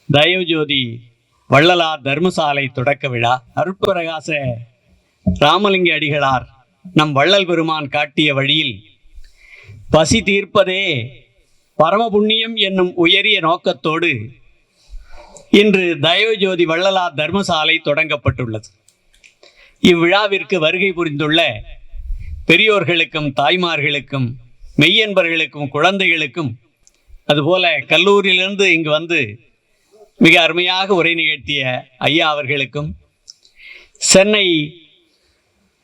தயவுஜோதி வள்ளலார் தர்மசாலை தொடக்க விழா. அருட்பிரகாச ராமலிங்க அடிகளார் நம் வள்ளல் பெருமான் காட்டிய வழியில் பசி தீர்ப்பதே பரமபுண்ணியம் என்னும் உயரிய நோக்கத்தோடு இன்று தயவுஜோதி வள்ளலார் தர்மசாலை தொடங்கப்பட்டுள்ளது. இவ்விழாவிற்கு வருகை புரிந்துள்ள பெரியோர்களுக்கும் தாய்மார்களுக்கும் மெய்யன்பர்களுக்கும் குழந்தைகளுக்கும் அதுபோல கல்லூரியிலிருந்து இங்கு வந்து மிக அருமையாக உரை நிகழ்த்திய ஐயா அவர்களுக்கும், சென்னை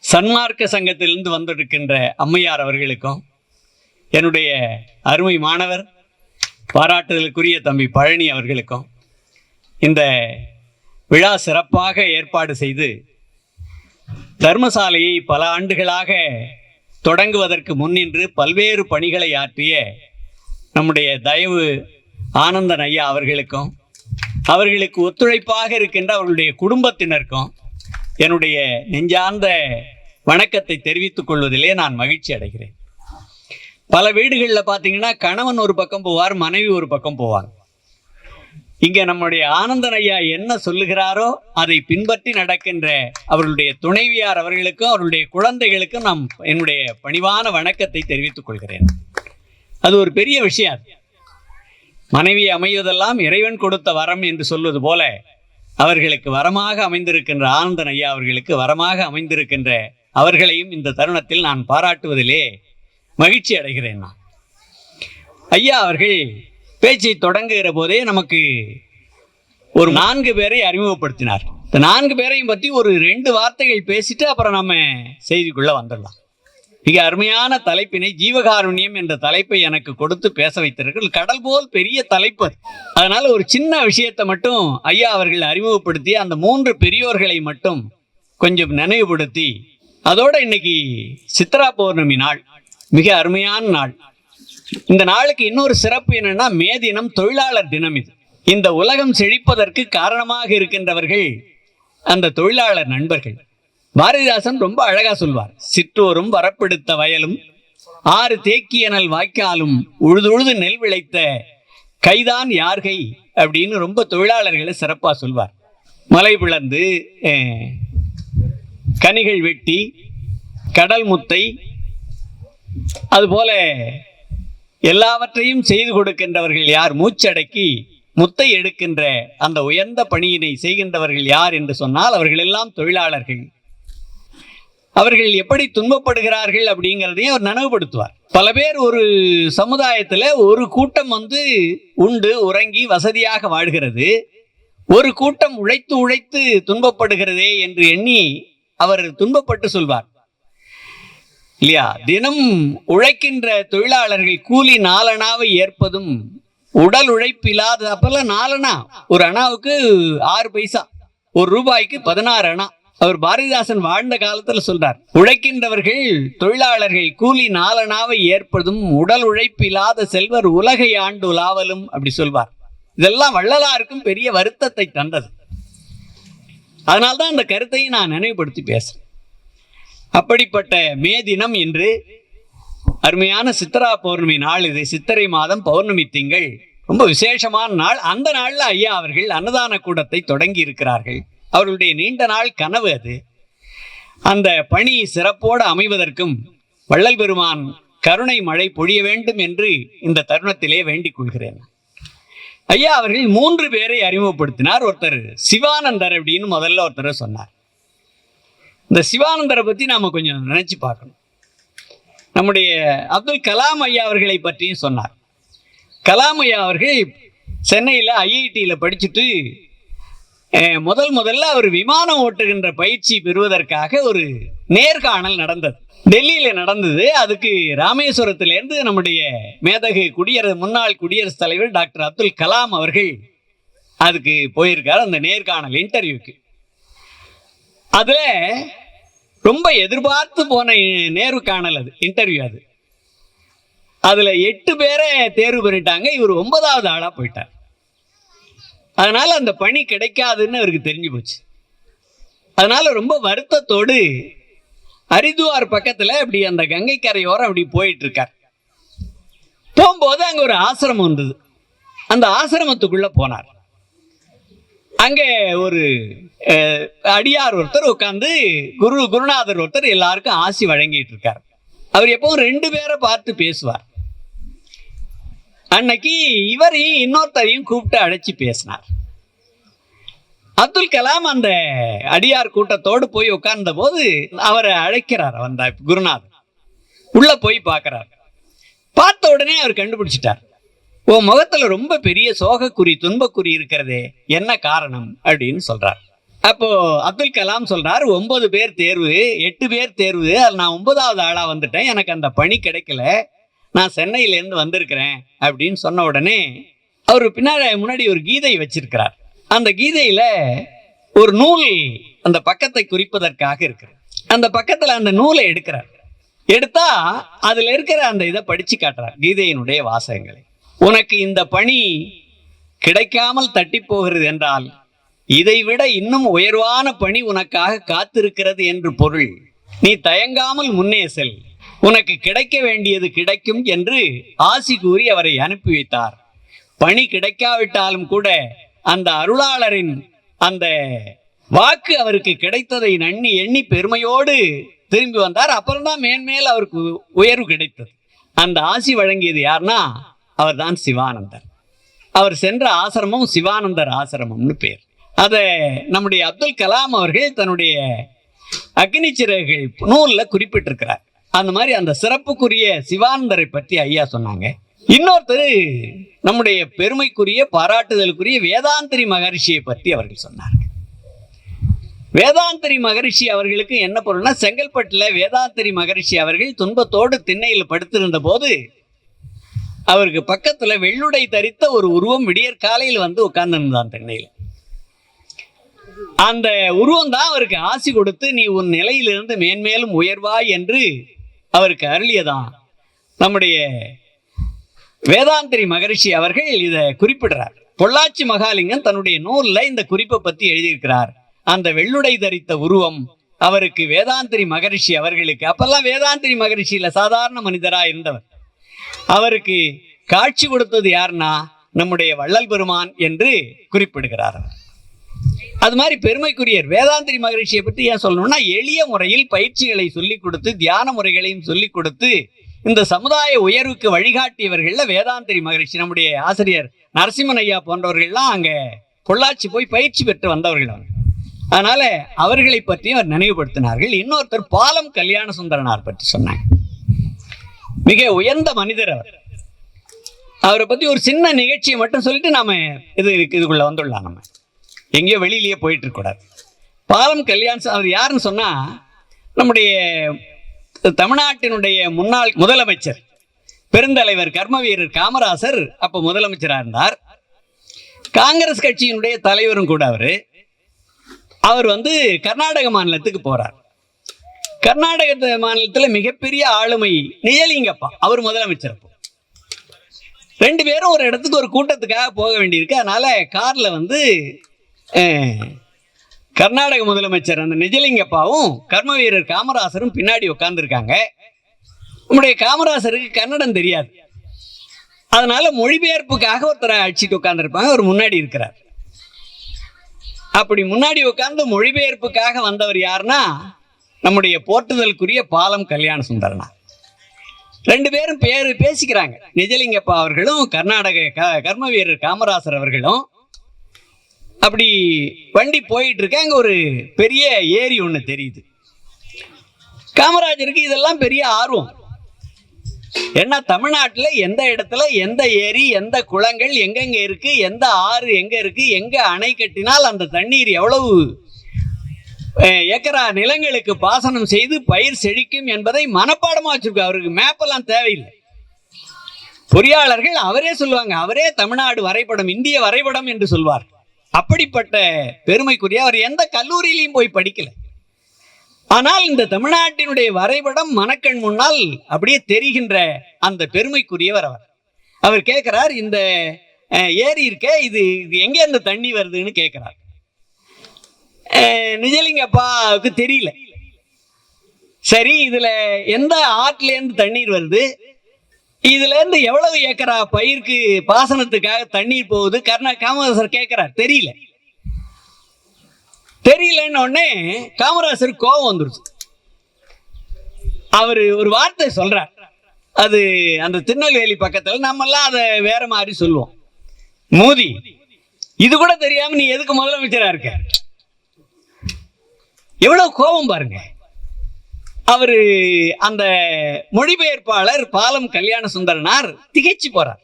சன்மார்க்க சங்கத்திலிருந்து வந்திருக்கின்ற அம்மையார் அவர்களுக்கும், என்னுடைய அருமை மாணவர் பாராட்டுதலுக்குரிய தம்பி பழனி அவர்களுக்கும், இந்த விழா சிறப்பாக ஏற்பாடு செய்து தர்மசாலையை பல ஆண்டுகளாக தொடங்குவதற்கு முன்னின்று பல்வேறு பணிகளை ஆற்றிய நம்முடைய தயவு ஆனந்தன் ஐயா அவர்களுக்கும், அவர்களுக்கு ஒத்துழைப்பாக இருக்கின்ற அவர்களுடைய குடும்பத்தினருக்கும் என்னுடைய நெஞ்சார்ந்த வணக்கத்தை தெரிவித்துக் கொள்வதிலே நான் மகிழ்ச்சி அடைகிறேன். பல வீடுகளில் பார்த்தீங்கன்னா கணவன் ஒரு பக்கம் போவார், மனைவி ஒரு பக்கம் போவார். இங்கே நம்முடைய ஆனந்தன் ஐயா என்ன சொல்லுகிறாரோ அதை பின்பற்றி நடக்கின்ற அவர்களுடைய துணைவியார் அவர்களுக்கும் அவர்களுடைய குழந்தைகளுக்கும் நான் என்னுடைய பணிவான வணக்கத்தை தெரிவித்துக் கொள்கிறேன். அது ஒரு பெரிய விஷயம். மனைவி அமைவதெல்லாம் இறைவன் கொடுத்த வரம் என்று சொல்வது போல அவர்களுக்கு வரமாக அமைந்திருக்கின்ற ஆனந்தன் ஐயா அவர்களுக்கு வரமாக அமைந்திருக்கின்ற அவர்களையும் இந்த தருணத்தில் நான் பாராட்டுவதிலே மகிழ்ச்சி அடைகிறேன். நான் ஐயா அவர்கள் பேச்சை தொடங்குகிற போதே நமக்கு ஒரு 4 பேரை அறிமுகப்படுத்தினார். இந்த 4 பேரையும் பற்றி ஒரு 2 வார்த்தைகள் பேசிட்டு அப்புறம் நம்ம செய்திக்குள்ள வந்துடலாம். மிக அருமையான தலைப்பினை ஜீவகாருண்யம் என்ற தலைப்பை எனக்கு கொடுத்து பேச வைத்தார்கள். கடல் போல் பெரிய தலைப்பு. அதனால ஒரு சின்ன விஷயத்தை மட்டும் ஐயா அவர்கள் அறிமுகப்படுத்தி அந்த 3 பெரியோர்களை மட்டும் கொஞ்சம் நினைவுபடுத்தி, அதோட இன்னைக்கு சித்ரா பௌர்ணமி நாள், மிக அருமையான நாள். இந்த நாளுக்கு இன்னொரு சிறப்பு என்னன்னா, மே தினம் தொழிலாளர் தினம். இந்த உலகம் செழிப்பதற்கு காரணமாக இருக்கின்றவர்கள் அந்த தொழிலாளர் நண்பர்கள். பாரதிதாசன் ரொம்ப அழகா சொல்வார், சிற்றோரும் வரப்பெடுத்த வயலும் 6 தேக்கியனல் வாய்க்காலும் உழுது நெல் விளைத்த கைதான் யார்கை அப்படின்னு ரொம்ப தொழிலாளர்களை சிறப்பா சொல்வார். மலை பிளந்து கனிகள் வெட்டி கடல் முத்தை அதுபோல எல்லாவற்றையும் செய்து கொடுக்கின்றவர்கள் யார், மூச்சடக்கி முத்தை எடுக்கின்ற அந்த உயர்ந்த பணியினை செய்கின்றவர்கள் யார் என்று சொன்னால் அவர்கள் எல்லாம் தொழிலாளர்கள். அவர்கள் எப்படி துன்பப்படுகிறார்கள் அப்படிங்கிறதையும் அவர் நினைவுபடுத்துவார். பல பேர் ஒரு சமுதாயத்தில் ஒரு கூட்டம் உண்டு உறங்கி வசதியாக வாழ்கிறது, ஒரு கூட்டம் உழைத்து உழைத்து துன்பப்படுகிறதே என்று எண்ணி அவர் துன்பப்பட்டு சொல்வார் இல்லையா. தினம் உழைக்கின்ற தொழிலாளர்கள் கூலி 4 அணாவை ஏற்பதும் உடல் உழைப்பில்லாத அப்பெல்லாம் 4 அணா, ஒரு அணாவுக்கு 6 பைசா, ஒரு ரூபாய்க்கு 16 அணா. அவர் பாரதிதாசன் வாழ்ந்த காலத்தில் சொல்றார், உழைக்கின்றவர்கள் தொழிலாளர்கள் கூலி 4 அணாவை ஏற்பதும் உடல் உழைப்பில்லாத செல்வர் உலகை ஆண்டு உலாவலும் அப்படி சொல்வார். இதெல்லாம் வள்ளலாருக்கும் பெரிய வருத்தத்தை தந்தது. அதனால்தான் அந்த கருத்தையும் நான் நினைவுபடுத்தி பேசுறேன். அப்படிப்பட்ட மே தினம் இன்று அருமையான சித்ரா பௌர்ணமி நாள். இது சித்திரை மாதம் பௌர்ணமி திங்கள், ரொம்ப விசேஷமான நாள். அந்த நாள்ல ஐயா அவர்கள் அன்னதான கூடத்தை தொடங்கி இருக்கிறார்கள். அவர்களுடைய நீண்ட நாள் கனவு அது. அந்த பணி சிறப்போடு அமைவதற்கும் வள்ளல் பெருமான் கருணை மழை பொழிய வேண்டும் என்று இந்த தருணத்திலே வேண்டிக் கொள்கிறேன். ஐயா அவர்கள் 3 பேரை அறிமுகப்படுத்தினார். ஒருத்தர் சிவானந்தர் அப்படின்னு முதல்ல ஒருத்தர் சொன்னார். இந்த சிவானந்தரை பற்றி நாம கொஞ்சம் நினைச்சு பார்க்கணும். நம்முடைய அப்துல் கலாம் ஐயா அவர்களை பற்றியும் சொன்னார். கலாம் ஐயா அவர்கள் சென்னையில் ஐஐடியில் படிச்சுட்டு முதல்ல அவர் விமானம் ஓட்டுகின்ற பயிற்சி பெறுவதற்காக ஒரு நேர்காணல் நடந்தது, டெல்லியில் நடந்தது. அதுக்கு ராமேஸ்வரத்திலேருந்து நம்முடைய மேதகு முன்னாள் குடியரசுத் தலைவர் டாக்டர் அப்துல் கலாம் அவர்கள் அதுக்கு போயிருக்கார், அந்த நேர்காணல் இன்டர்வியூக்கு. அதுல ரொம்ப எதிர்பார்த்து போன நேர்காணல், அது இன்டர்வியூ. அதுல 8 பேரை தேர்வு பண்ணிட்டாங்க. இவர் 9வது ஆளா போயிட்டார். அதனால அந்த பணி கிடைக்காதுன்னு அவருக்கு தெரிஞ்சு போச்சு. அதனால ரொம்ப வருத்தத்தோடு ஹரித்வார் பக்கத்துல அப்படி அந்த கங்கை கரையோரம் அப்படி போயிட்டு இருக்கார். போகும்போது அங்க ஒரு ஆசிரமம் வந்தது. அந்த ஆசிரமத்துக்குள்ள போனார். அங்கே ஒரு அடியார் ஒருத்தர் உட்கார்ந்து குருநாதர் ஒருத்தர் எல்லாருக்கும் ஆசி வழங்கிட்டு இருக்கார். அவர் எப்பவும் 2 பேரை பார்த்து பேசுவார். அன்னைக்கு இவரையும் இன்னொருத்தரையும் கூப்பிட்டு அழைச்சி பேசினார். அப்துல் கலாம் அந்த அடியார் கூட்டத்தோடு போய் உட்கார்ந்த போது அவரை அழைக்கிறார். அந்த குருநாதர் உள்ள போய் பார்க்கிறார். பார்த்த உடனே அவர் கண்டுபிடிச்சிட்டார். உன் முகத்துல ரொம்ப பெரிய சோகக்குறி, துன்பக்குறி இருக்கிறதே, என்ன காரணம் அப்படின்னு சொல்றார். அப்போ அப்துல் கலாம் சொல்றார், 9 பேர் தேர்வு, 8 பேர் தேர்வு, அதில் நான் 9வது ஆளா வந்துட்டேன், எனக்கு அந்த பணி கிடைக்கல, நான் சென்னையிலேருந்து வந்திருக்கிறேன் அப்படின்னு சொன்ன உடனே அவர் முன்னாடி ஒரு கீதை வச்சிருக்கிறார். அந்த கீதையில ஒரு நூல் அந்த பக்கத்தை குறிப்பதற்காக இருக்கிறது. அந்த பக்கத்துல அந்த நூலை எடுக்கிறார். எடுத்தா அதுல இருக்கிற அந்த இதை படிச்சு காட்டுறார், கீதையினுடைய வாசகங்களை. உனக்கு இந்த பணி கிடைக்காமல் தட்டி போகிறது என்றால் இதைவிட இன்னும் உயர்வான பணி உனக்காக காத்திருக்கிறது என்று பொருள். நீ தயங்காமல் முன்னே செல், உனக்கு கிடைக்க வேண்டியது கிடைக்கும் என்று ஆசி கூறி அவரை அனுப்பி வைத்தார். பணி கிடைக்காவிட்டாலும் கூட அந்த அருளாளரின் அந்த வாக்கு அவருக்கு கிடைத்ததை எண்ணி பெருமையோடு திரும்பி வந்தார். அப்புறம்தான் மேன்மேல் அவருக்கு உயர்வு கிடைத்தது. அந்த ஆசி வழங்கியது யார்னா அவர் தான் சிவானந்தர். அவர் சென்ற ஆசிரமம் சிவானந்தர் ஆசிரமம்னு பேர். அதை நம்முடைய அப்துல் கலாம் அவர்கள் தன்னுடைய அக்னி சிறகுகள் நூலில் குறிப்பிட்டிருக்கிறார். அந்த மாதிரி அந்த சிறப்புக்குரிய சிவானந்தரை பற்றி ஐயா சொன்னாங்க. இன்னொருத்தர் நம்முடைய பெருமைக்குரிய பாராட்டுதலுக்குரிய வேதாந்திரி மகரிஷியை பற்றி அவர்கள் சொன்னார்கள். வேதாந்திரி மகரிஷி அவர்களுக்கு என்ன பொருள்னா, செங்கல்பட்டில் வேதாந்திரி மகரிஷி அவர்கள் துன்பத்தோடு திண்ணையில் படுத்திருந்த போது அவருக்கு பக்கத்துல வெள்ளுடை தரித்த ஒரு உருவம் விடியற் காலையில் வந்து உட்கார்ந்துருந்தான் திண்ணையில். அந்த உருவம் தான் அவருக்கு ஆசி கொடுத்து நீ உன் நிலையிலிருந்து மேன்மேலும் உயர்வாய் என்று அவருக்கு அருளியதான் நம்முடைய வேதாந்திரி மகரிஷி அவர்கள் இதை குறிப்பிடுறார். பொள்ளாச்சி மகாலிங்கம் தன்னுடைய நூல்ல இந்த குறிப்பை பத்தி எழுதியிருக்கிறார். அந்த வெள்ளுடை தரித்த உருவம் அவருக்கு வேதாந்திரி மகரிஷி அவர்களுக்கு, அப்பெல்லாம் வேதாந்திரி மகரிஷியில சாதாரண மனிதரா இருந்தவர், அவருக்கு காட்சி கொடுத்தது யாருன்னா நம்முடைய வள்ளல் பெருமான் என்று குறிப்பிடுகிறார். அது மாதிரி பெருமைக்குரியர் வேதாந்திரி மகரிஷியை பற்றி ஏன் சொல்லணும்னா, எளிய முறையில் பயிற்சிகளை சொல்லிக் கொடுத்து தியான முறைகளையும் சொல்லிக் கொடுத்து இந்த சமுதாய உயர்வுக்கு வழிகாட்டியவர்கள்ல வேதாந்திரி மகரிஷி, நம்முடைய ஆசிரியர் நரசிம்மன் ஐயா போன்றவர்கள்லாம் அங்க பொள்ளாச்சி போய் பயிற்சி பெற்று வந்தவர்கள் அவர். அதனால அவர்களை பற்றி அவர் நினைவுபடுத்தினார்கள். இன்னொருத்தர் பாலம் கல்யாண சுந்தரனார் பற்றி சொன்னாங்க. மிக உயர்ந்த மனிதர் அவர். அவரை பத்தி ஒரு சின்ன நிகழ்ச்சியை மட்டும் சொல்லிட்டு நாம இதுக்குள்ள வந்துடலாம். நம்ம எங்கேயோ வெளியிலேயே போயிட்டு இருக்க கூடாது. பாலம் கல்யாண் அவர் யாருன்னு சொன்னா, நம்முடைய தமிழ்நாட்டினுடைய முன்னாள் முதலமைச்சர் பெருந்தலைவர் கர்ம வீரர் காமராசர் அப்ப முதலமைச்சராக இருந்தார். காங்கிரஸ் கட்சியினுடைய தலைவரும் கூட அவர் வந்து கர்நாடக மாநிலத்துக்கு போறார். கர்நாடக மாநிலத்தில் மிகப்பெரிய ஆளுமை நிஜலிங்கப்பா, அவர் முதலமைச்சர். 2 பேரும் ஒரு இடத்துக்கு ஒரு கூட்டத்துக்காக போக வேண்டியிருக்கு. அதனால கார்ல வந்து கர்நாடக முதலமைச்சர் அந்த நிஜலிங்கப்பாவும் கர்ம வீரர் காமராசரும் பின்னாடி உட்கார்ந்துருக்காங்க. நம்முடைய காமராசருக்கு கன்னடம் தெரியாது. அதனால மொழிபெயர்ப்புக்காக ஒருத்தரை அடிச்சுட்டு உட்கார்ந்துருப்பாங்க. அவர் முன்னாடி இருக்கிறார். அப்படி முன்னாடி உட்கார்ந்து மொழிபெயர்ப்புக்காக வந்தவர் யாருன்னா நம்முடைய போற்றுதலுக்குரிய பாலம் கல்யாண சுந்தரனா. 2 பேரும் பேசிக்கிறாங்க. நிஜலிங்கப்பா அவர்களும் கர்நாடக கர்ம வீரர் காமராசர் அவர்களும். அப்படி வண்டி போயிட்டு இருக்க, அங்க ஒரு பெரிய ஏரி ஒண்ணு தெரியுது. காமராஜருக்கு இதெல்லாம் பெரிய ஆர்வம். ஏன்னா தமிழ்நாட்டுல எந்த இடத்துல எந்த ஏரி, எந்த குளங்கள் எங்கெங்க இருக்கு, எந்த ஆறு எங்க இருக்கு, எங்க அணை கட்டினால் அந்த தண்ணீர் எவ்வளவு ஏக்கரா நிலங்களுக்கு பாசனம் செய்து பயிர் செழிக்கும் என்பதை மனப்பாடமா வச்சிருக்க. அவருக்கு மேப்பெல்லாம் தேவையில்லை. பொறியாளர்கள் அவரே சொல்லுவாங்க. அவரே தமிழ்நாடு வரைபடம், இந்திய வரைபடம் என்று சொல்வார். அப்படிப்பட்ட பெருமைக்குரிய அவர் எந்த கல்லூரியிலையும் போய் படிக்கல. ஆனால் இந்த தமிழ்நாட்டினுடைய வரைபடம் மனக்கண் முன்னால் அப்படியே தெரிகின்ற அந்த பெருமைக்குரியவர் அவர். அவர் கேட்கிறார், இந்த ஏரி இருக்க, இது எங்க இந்த தண்ணி வருதுன்னு கேட்கிறார். நிஜலிங்கப்பாவுக்கு தெரியல. சரி, இதுல எந்த ஆற்றுல இருந்து தண்ணீர் வருது, இதுல இருந்து எவ்வளவு ஏக்கரா பயிருக்கு பாசனத்துக்காக தண்ணீர் போகுது, காமராசர் கேட்கிறார். தெரியல. தெரியலன்னு உடனே காமராசர் கோபம் வந்துருச்சு. அவர் ஒரு வார்த்தை சொல்றார். அது அந்த திருநெல்வேலி பக்கத்துல நம்மெல்லாம் அதை வேற மாதிரி சொல்லுவோம். மோதி, இது கூட தெரியாம நீ எதுக்கு முதலமைச்சரா இருக்க? எவ்வளவு கோபம் பாருங்க. அவரு அந்த மொழிபெயர்ப்பாளர் பாலம் கல்யாண சுந்தரனார் திகைச்சு போறார்.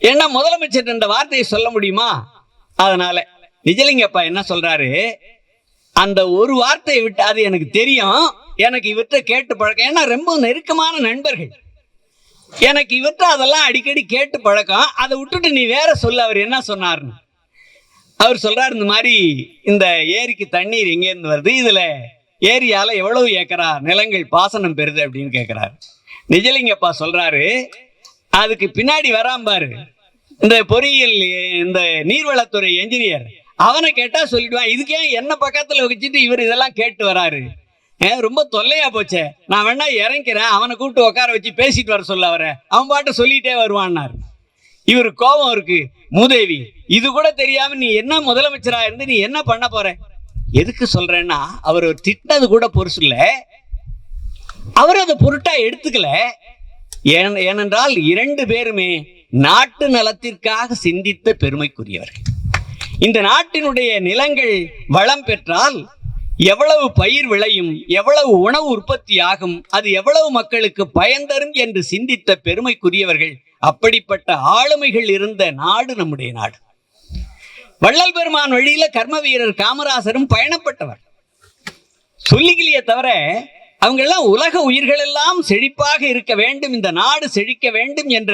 ஏன்னா முதலமைச்சர் என்ற வார்த்தையை சொல்ல முடியுமா? அதனால நிஜலிங்கப்பா என்ன சொல்றாரு, அந்த ஒரு வார்த்தையை விட்டு, அது எனக்கு தெரியும், எனக்கு இவற்றை கேட்டு பழக்கம், ஏன்னா ரொம்ப நெருக்கமான நண்பர்கள், எனக்கு இவற்றை அதெல்லாம் அடிக்கடி கேட்டு பழக்கம், அதை விட்டுட்டு நீ வேற சொல்ல. அவர் என்ன சொன்னார்னு அவர் சொல்றாரு, இந்த மாதிரி இந்த ஏரிக்கு தண்ணீர் எங்கேருந்து வருது, இதுல ஏரியால எவ்வளவு ஏக்கரா நிலங்கள் பாசனம் பெறுது அப்படின்னு கேட்கிறாரு. நிஜலிங்கப்பா சொல்றாரு, அதுக்கு பின்னாடி வராம பாரு இந்த பொறியியல் இந்த நீர்வளத்துறை என்ஜினியர், அவனை கேட்டா சொல்லிடுவான், இதுக்கே என்ன பக்கத்துல வச்சுட்டு இவர் இதெல்லாம் கேட்டு வராரு, ரொம்ப தொல்லையா போச்சே, நான் வேணா இறங்கிறேன், அவனை கூப்பிட்டு உட்கார வச்சு பேசிட்டு வர சொல்ல, அவரை அவன் பாட்டு சொல்லிட்டே வருவான்னாரு. இவரு கோபம் இருக்கு, மூதேவி, இது கூட தெரியாம நீ என்ன முதலமைச்சரா இருந்து நீ என்ன பண்ண போற? எதுக்கு சொல்றேன்னா, அவர் திட்டது கூட பொருசு இல்ல, அவர் அதை பொருட்டா எடுத்துக்கல. ஏனென்றால் இரண்டு பேருமே நாட்டு நலத்திற்காக சிந்தித்த பெருமைக்குரியவர்கள். இந்த நாட்டினுடைய நிலங்கள் வளம் பெற்றால் எவ்வளவு பயிர் விளையும், எவ்வளவு உணவு உற்பத்தி ஆகும், அது எவ்வளவு மக்களுக்கு பயன் தரும் என்று சிந்தித்த பெருமைக்குரியவர்கள். அப்படிப்பட்ட ஆளுமைகள் இருந்த நாடு நம்முடைய நாடு. வள்ளல் பெருமான் வழியில கர்ம வீரர் காமராசரும் பயணப்பட்டவர். சொல்லிக்கலையே தவிர அவங்க எல்லாம் உலக உயிர்கள் எல்லாம் செழிப்பாக இருக்க வேண்டும், இந்த நாடு செழிக்க வேண்டும் என்ற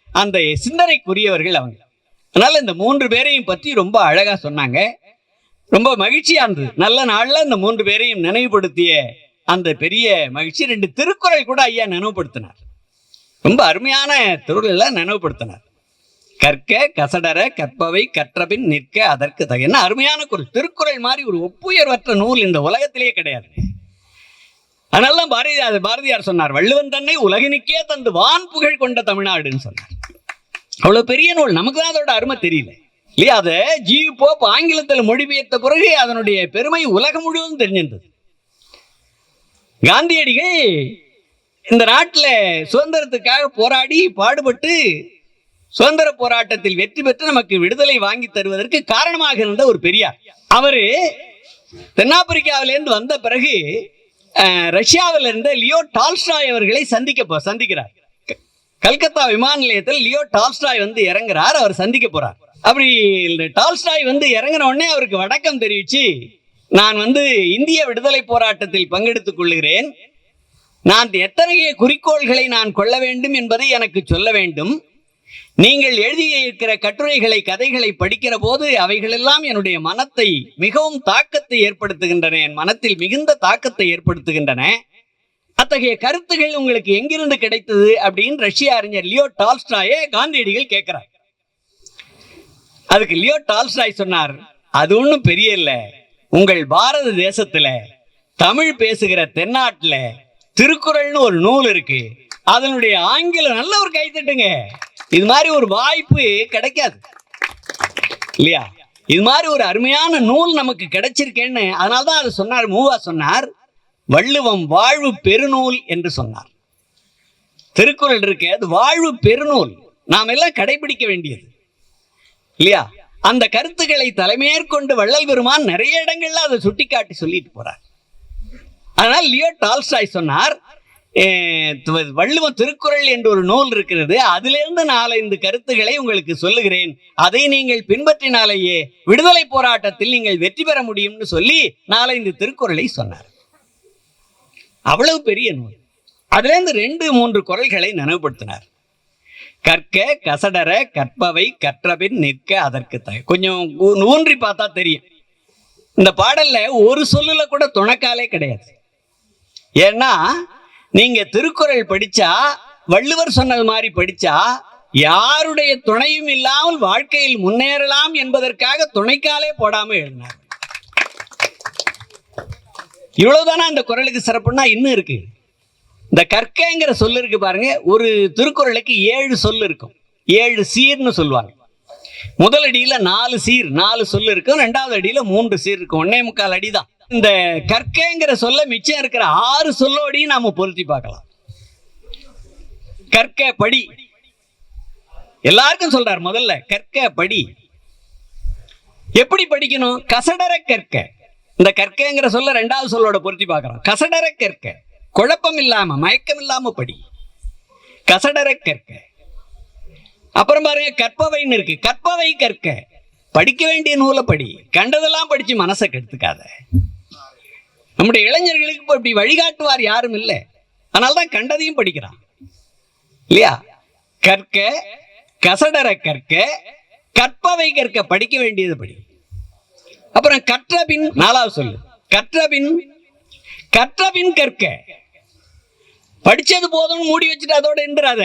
அந்த சிந்தனைக்குரியவர்கள் அவங்க. அதனால இந்த மூன்று பேரையும் பற்றி ரொம்ப அழகா சொன்னாங்க. ரொம்ப மகிழ்ச்சியா இருந்தது. நல்ல நாள்ல இந்த மூன்று பேரையும் நினைவுபடுத்திய அந்த பெரிய மகிழ்ச்சி. 2 திருக்குறள் கூட ஐயா நினைவுபடுத்தினார். ரொம்ப அருமையான திருக்குறளை நினைவுபடுத்தினார். கற்க கசடர கற்பவை கற்றபின் நிற்க அதற்கு தக. என்ன அருமையான குறள்! திருக்குறள் மாதிரி ஒரு ஒப்புயர்வற்ற நூல் இந்த உலகத்திலேயே கிடையாது. அதனால பாரதியார் சொன்னார், வள்ளுவன் தன்னை உலகினுக்கே தந்து வான் புகழ் கொண்ட தமிழ்நாடுன்னு சொன்னார். அவ்வளவு பெரிய நூல், நமக்கு தான் அதோட அருமை தெரியல இல்லையா? அதை ஜி.யு. போப் ஆங்கிலத்தில் மொழிபெயர்த்த பிறகு அதனுடைய பெருமை உலகம் முழுவதும் தெரிஞ்சிருந்தது. காந்தியடிகள் இந்த நாட்டில் சுதந்திரத்துக்காக போராடி பாடுபட்டு சுதந்திர போராட்டத்தில் வெற்றி பெற்று நமக்கு விடுதலை வாங்கி தருவதற்கு காரணமாக இருந்த ஒரு பெரியார். அவரு தென்னாப்பிரிக்காவிலிருந்து வந்த பிறகு ரஷ்யாவில் இருந்த லியோ டால்ஸ்டாய் அவர்களை சந்திக்கிறார். கல்கத்தா விமான நிலையத்தில் லியோ டால்ஸ்டாய் வந்து இறங்குறார். அவர் சந்திக்க போறார். அப்படி டால்ஸ்டாய் வந்து இறங்கின உடனே அவருக்கு வணக்கம் தெரிவிச்சு, நான் வந்து இந்திய விடுதலை போராட்டத்தில் பங்கெடுத்துக் கொள்கிறேன், நான் எத்தகைய குறிக்கோள்களை நான் கொள்ள வேண்டும் என்பதை எனக்கு சொல்ல வேண்டும், நீங்கள் எழுதியிருக்கிற கட்டுரைகளை கதைகளை படிக்கிற போது அவைகளெல்லாம் என்னுடைய மனத்தை மிகவும் தாக்கத்தை ஏற்படுத்துகின்றன, என் மனத்தில் மிகுந்த தாக்கத்தை ஏற்படுத்துகின்றன, அத்தகைய கருத்துகள் உங்களுக்கு எங்கிருந்து கிடைத்தது அப்படின்னு ரஷ்ய அறிஞர் லியோ டால்ஸ்டாயை காந்தியடிகள் கேட்கிறார். அதுக்கு லியோ டால்ஸ்டாய் சொன்னார், அது ஒன்றும் பெரிய இல்லை, உங்கள் பாரத தேசத்துல தமிழ் பேசுகிற தென்னாட்டுல திருக்குறள்னு ஒரு நூல் இருக்கு, அதனுடைய ஆங்கிலம் நல்ல ஒரு கைத்தட்டுங்க, இது மாதிரி ஒரு வாய்ப்பு கிடைக்காது இல்லையா? இது மாதிரி ஒரு அருமையான நூல் நமக்கு கிடைச்சிருக்கேன்னு. அதனால்தான் அது சொன்னார். மூவா சொன்னார், வள்ளுவம் வாழ்வு பெருநூல் என்று சொன்னார். திருக்குறள் இருக்கு, அது வாழ்வு பெருநூல், நாம் எல்லாம் கடைபிடிக்க வேண்டியது இல்லையா? அந்த கருத்துக்களை தலைமையேற்கொண்டு வள்ளல் பெருமான் நிறைய இடங்கள்ல அதை சுட்டிக்காட்டி சொல்லிட்டு போறார். அதனால் லியோ டால்ஸ்டாய் சொன்னார், வள்ளுவம் திருக்குறள் என்று ஒரு நூல் இருக்கிறது, அதிலிருந்து 4-5 கருத்துக்களை உங்களுக்கு சொல்லுகிறேன், அதை நீங்கள் பின்பற்றினாலேயே விடுதலை போராட்டத்தில் நீங்கள் வெற்றி பெற முடியும்னு சொல்லி 4-5 திருக்குறளை சொன்னார். அவ்வளவு பெரிய நூல். அதுல இருந்து 2-3 குறள்களை நினைவுபடுத்தினார். கற்க கசடர கற்பவை கற்றபின் நிற்க அதற்கு தக. கொஞ்சம் ஊன்றி பார்த்தா தெரியும், இந்த பாடல்ல ஒரு சொல்லுல கூட துணக்காலே கிடையாது. ஏன்னா நீங்க திருக்குறள் படிச்சா, வள்ளுவர் சொன்னது மாதிரி படிச்சா, யாருடைய துணையும் இல்லாமல் வாழ்க்கையில் முன்னேறலாம் என்பதற்காக துணைக்காலே போடாம எழுதினார். இவ்வளவுதானா இந்த குறளுக்கு சிறப்புன்னா? இன்னும் இருக்கு. இந்த கற்கங்கிற சொல்லு இருக்கு பாருங்க, ஒரு திருக்குறளுக்கு 7 சொல்லு இருக்கும், 7 சீர்னு சொல்லுவாங்க. முதல் அடியில 4 சீர் 4 சொல்லு இருக்கும், 2வது அடியில 3 சீர் இருக்கும், 1.25 அடி தான். இந்த கற்கங்கிற சொல்ல மிச்சம் இருக்கிற 6 சொல்லோடையும் நாம பொருத்தி பார்க்கலாம். கற்க படி, எல்லாருக்கும் சொல்றார் முதல்ல கற்க படி. எப்படி படிக்கணும்? கசடர கற்க. இந்த கற்கங்கிற சொல்ல 2வது சொல்லோட பொருத்தி பார்க்கிறோம். கசடர கற்க, குழப்பம் இல்லாம மயக்கம் இல்லாம படி, கசடர கற்க. அப்புறம் பாருங்க கற்பவைன்னு இருக்கு, கற்பவை கற்க, படிக்க வேண்டிய நூலை படி, கண்டதெல்லாம் படிச்சு மனசை கெடுத்துக்காத. நம்முடைய இளைஞர்களுக்கு இப்போ இப்படி வழிகாட்டுவார் யாரும் இல்லை, அதனால்தான் கண்டதையும் படிக்கிறான் இல்லையா? கற்க, கசடர கற்க, கற்பவை கற்க, படிக்க வேண்டியது படி. அப்புறம் கற்றபின் 4வது சொல்லு, கற்றபின் கற்றபின் கற்க. படிச்சது போதும் மூடி வச்சுட்டு அதோட நின்றாத,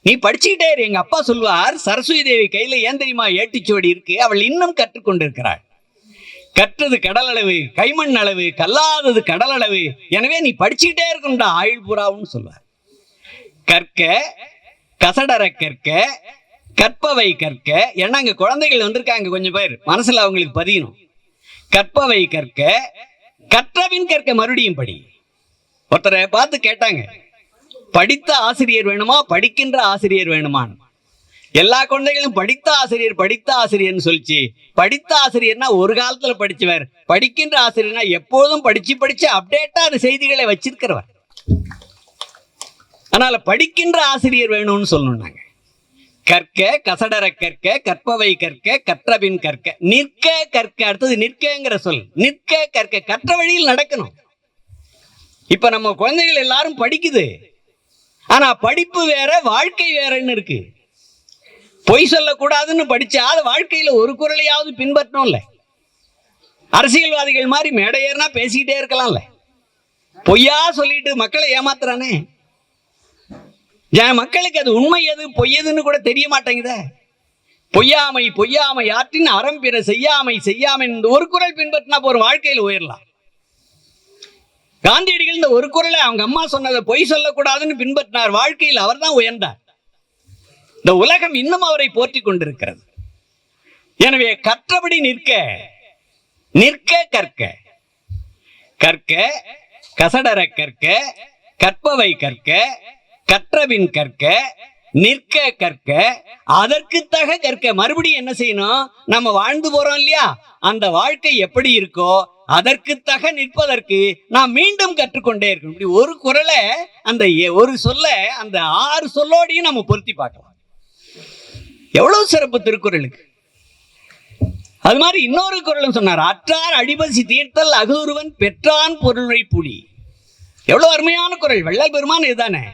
நீ படிச்சுக்கிட்டே இரு. எங்க அப்பா சொல்வார், சரஸ்வதி தேவி கையில ஏன் தெரியுமா ஏட்டிச்சுவடி இருக்கு, அவள் இன்னும் கற்றுக்கொண்டிருக்கிறாள். கற்றது கடல் அளவு, கைமண் அளவு, கல்லாதது கடல் அளவு, எனவே நீ படிச்சுக்கிட்டே இருக்கணும்டா ஆயுள் புறாவுன்னு சொல்வார். கற்க, கசடர கற்க, கற்பவை கற்க. ஏன்னா அங்க குழந்தைகள் வந்திருக்காங்க கொஞ்சம் பேர், மனசுல அவங்களுக்கு பதியணும். கற்பவை கற்க, கற்றபின் கற்க, மறுபடியும் படி. ஒருத்தரை பார்த்து கேட்டாங்க, படித்த ஆசிரியர் வேணுமா படிக்கின்ற ஆசிரியர் வேணுமான்னு. எல்லா குழந்தைகளும் படித்த ஆசிரியர் படித்த ஆசிரியர்னு சொல்லிச்சு. படித்த ஆசிரியர்னா ஒரு காலத்துல படிச்சவர், படிக்கின்ற ஆசிரியர்னா எப்போதும் படிச்சு அப்டேட்டா அந்த செய்திகளை வச்சிருக்கிறவர். அதனால படிக்கின்ற ஆசிரியர் வேணும்னு சொல்லணும்னாங்க. கற்க, கசடர கற்க, கற்பவை கற்க, கற்றபின் கற்க, நிற்க கற்க. அடுத்தது நிற்கங்கிற சொல், நிற்க கற்க, கற்ற வழியில் நடக்கணும். இப்ப நம்ம குழந்தைகள் எல்லாரும் படிக்குது, ஆனா படிப்பு வேற வாழ்க்கை வேறன்னு இருக்கு. பொய் சொல்லக்கூடாதுன்னு படிச்சா அது வாழ்க்கையில ஒரு குறளையாவது பின்பற்றணும்ல. அரசியல்வாதிகள் மாதிரி மேடை ஏறினா பேசிக்கிட்டே இருக்கலாம்ல. பொய்யா சொல்லிட்டு மக்களை ஏமாத்துறானே, என் மக்களுக்கு அது உண்மை எது பொய் எதுன்னு கூட தெரிய மாட்டேங்குதே. பொய்யாமை பொய்யாமை ஆற்றின் அறம் பிற செய்யாமை செய்யாமை, இந்த ஒரு குறள் பின்பற்றினா போற வாழ்க்கையில் உயரலாம். காந்தியடிகள் இந்த ஒரு குறளை அவங்க அம்மா சொன்னதை பொய் சொல்லக்கூடாதுன்னு பின்பற்றினார், வாழ்க்கையில் அவர் தான் உயர்ந்தார். இந்த உலகம் இன்னும் அவரை போற்றி கொண்டிருக்கிறது. எனவே கற்றபடி நிற்க, நிற்க கற்க. கற்க, கசடர கற்க, கற்பவை கற்க, கற்றபின் கற்க, நிற்க கற்க, அதற்கு தக கற்க. மறுபடியும் என்ன செய்யணும்? நம்ம வாழ்ந்து போறோம் இல்லையா, அந்த வாழ்க்கை எப்படி இருக்கோ அதற்கு தக நிற்பதற்கு நாம் மீண்டும் கற்றுக்கொண்டே இருக்கணும். இப்படி ஒரு குறளை, அந்த ஒரு சொல்ல அந்த 6 சொல்லோடையும் நம்ம பொருத்தி பார்க்கலாம். எவ்வளவு சிறப்பு திருக்குறளுக்கு. அது மாதிரி இன்னொரு குறளும் சொன்னார், அற்றார் அடிபசி தீர்த்தல் அகுருவன் பெற்றான் பொருளை புடி. எவ்வளவு அருமையான குறள், வள்ளல் பெருமான் இதுதானே.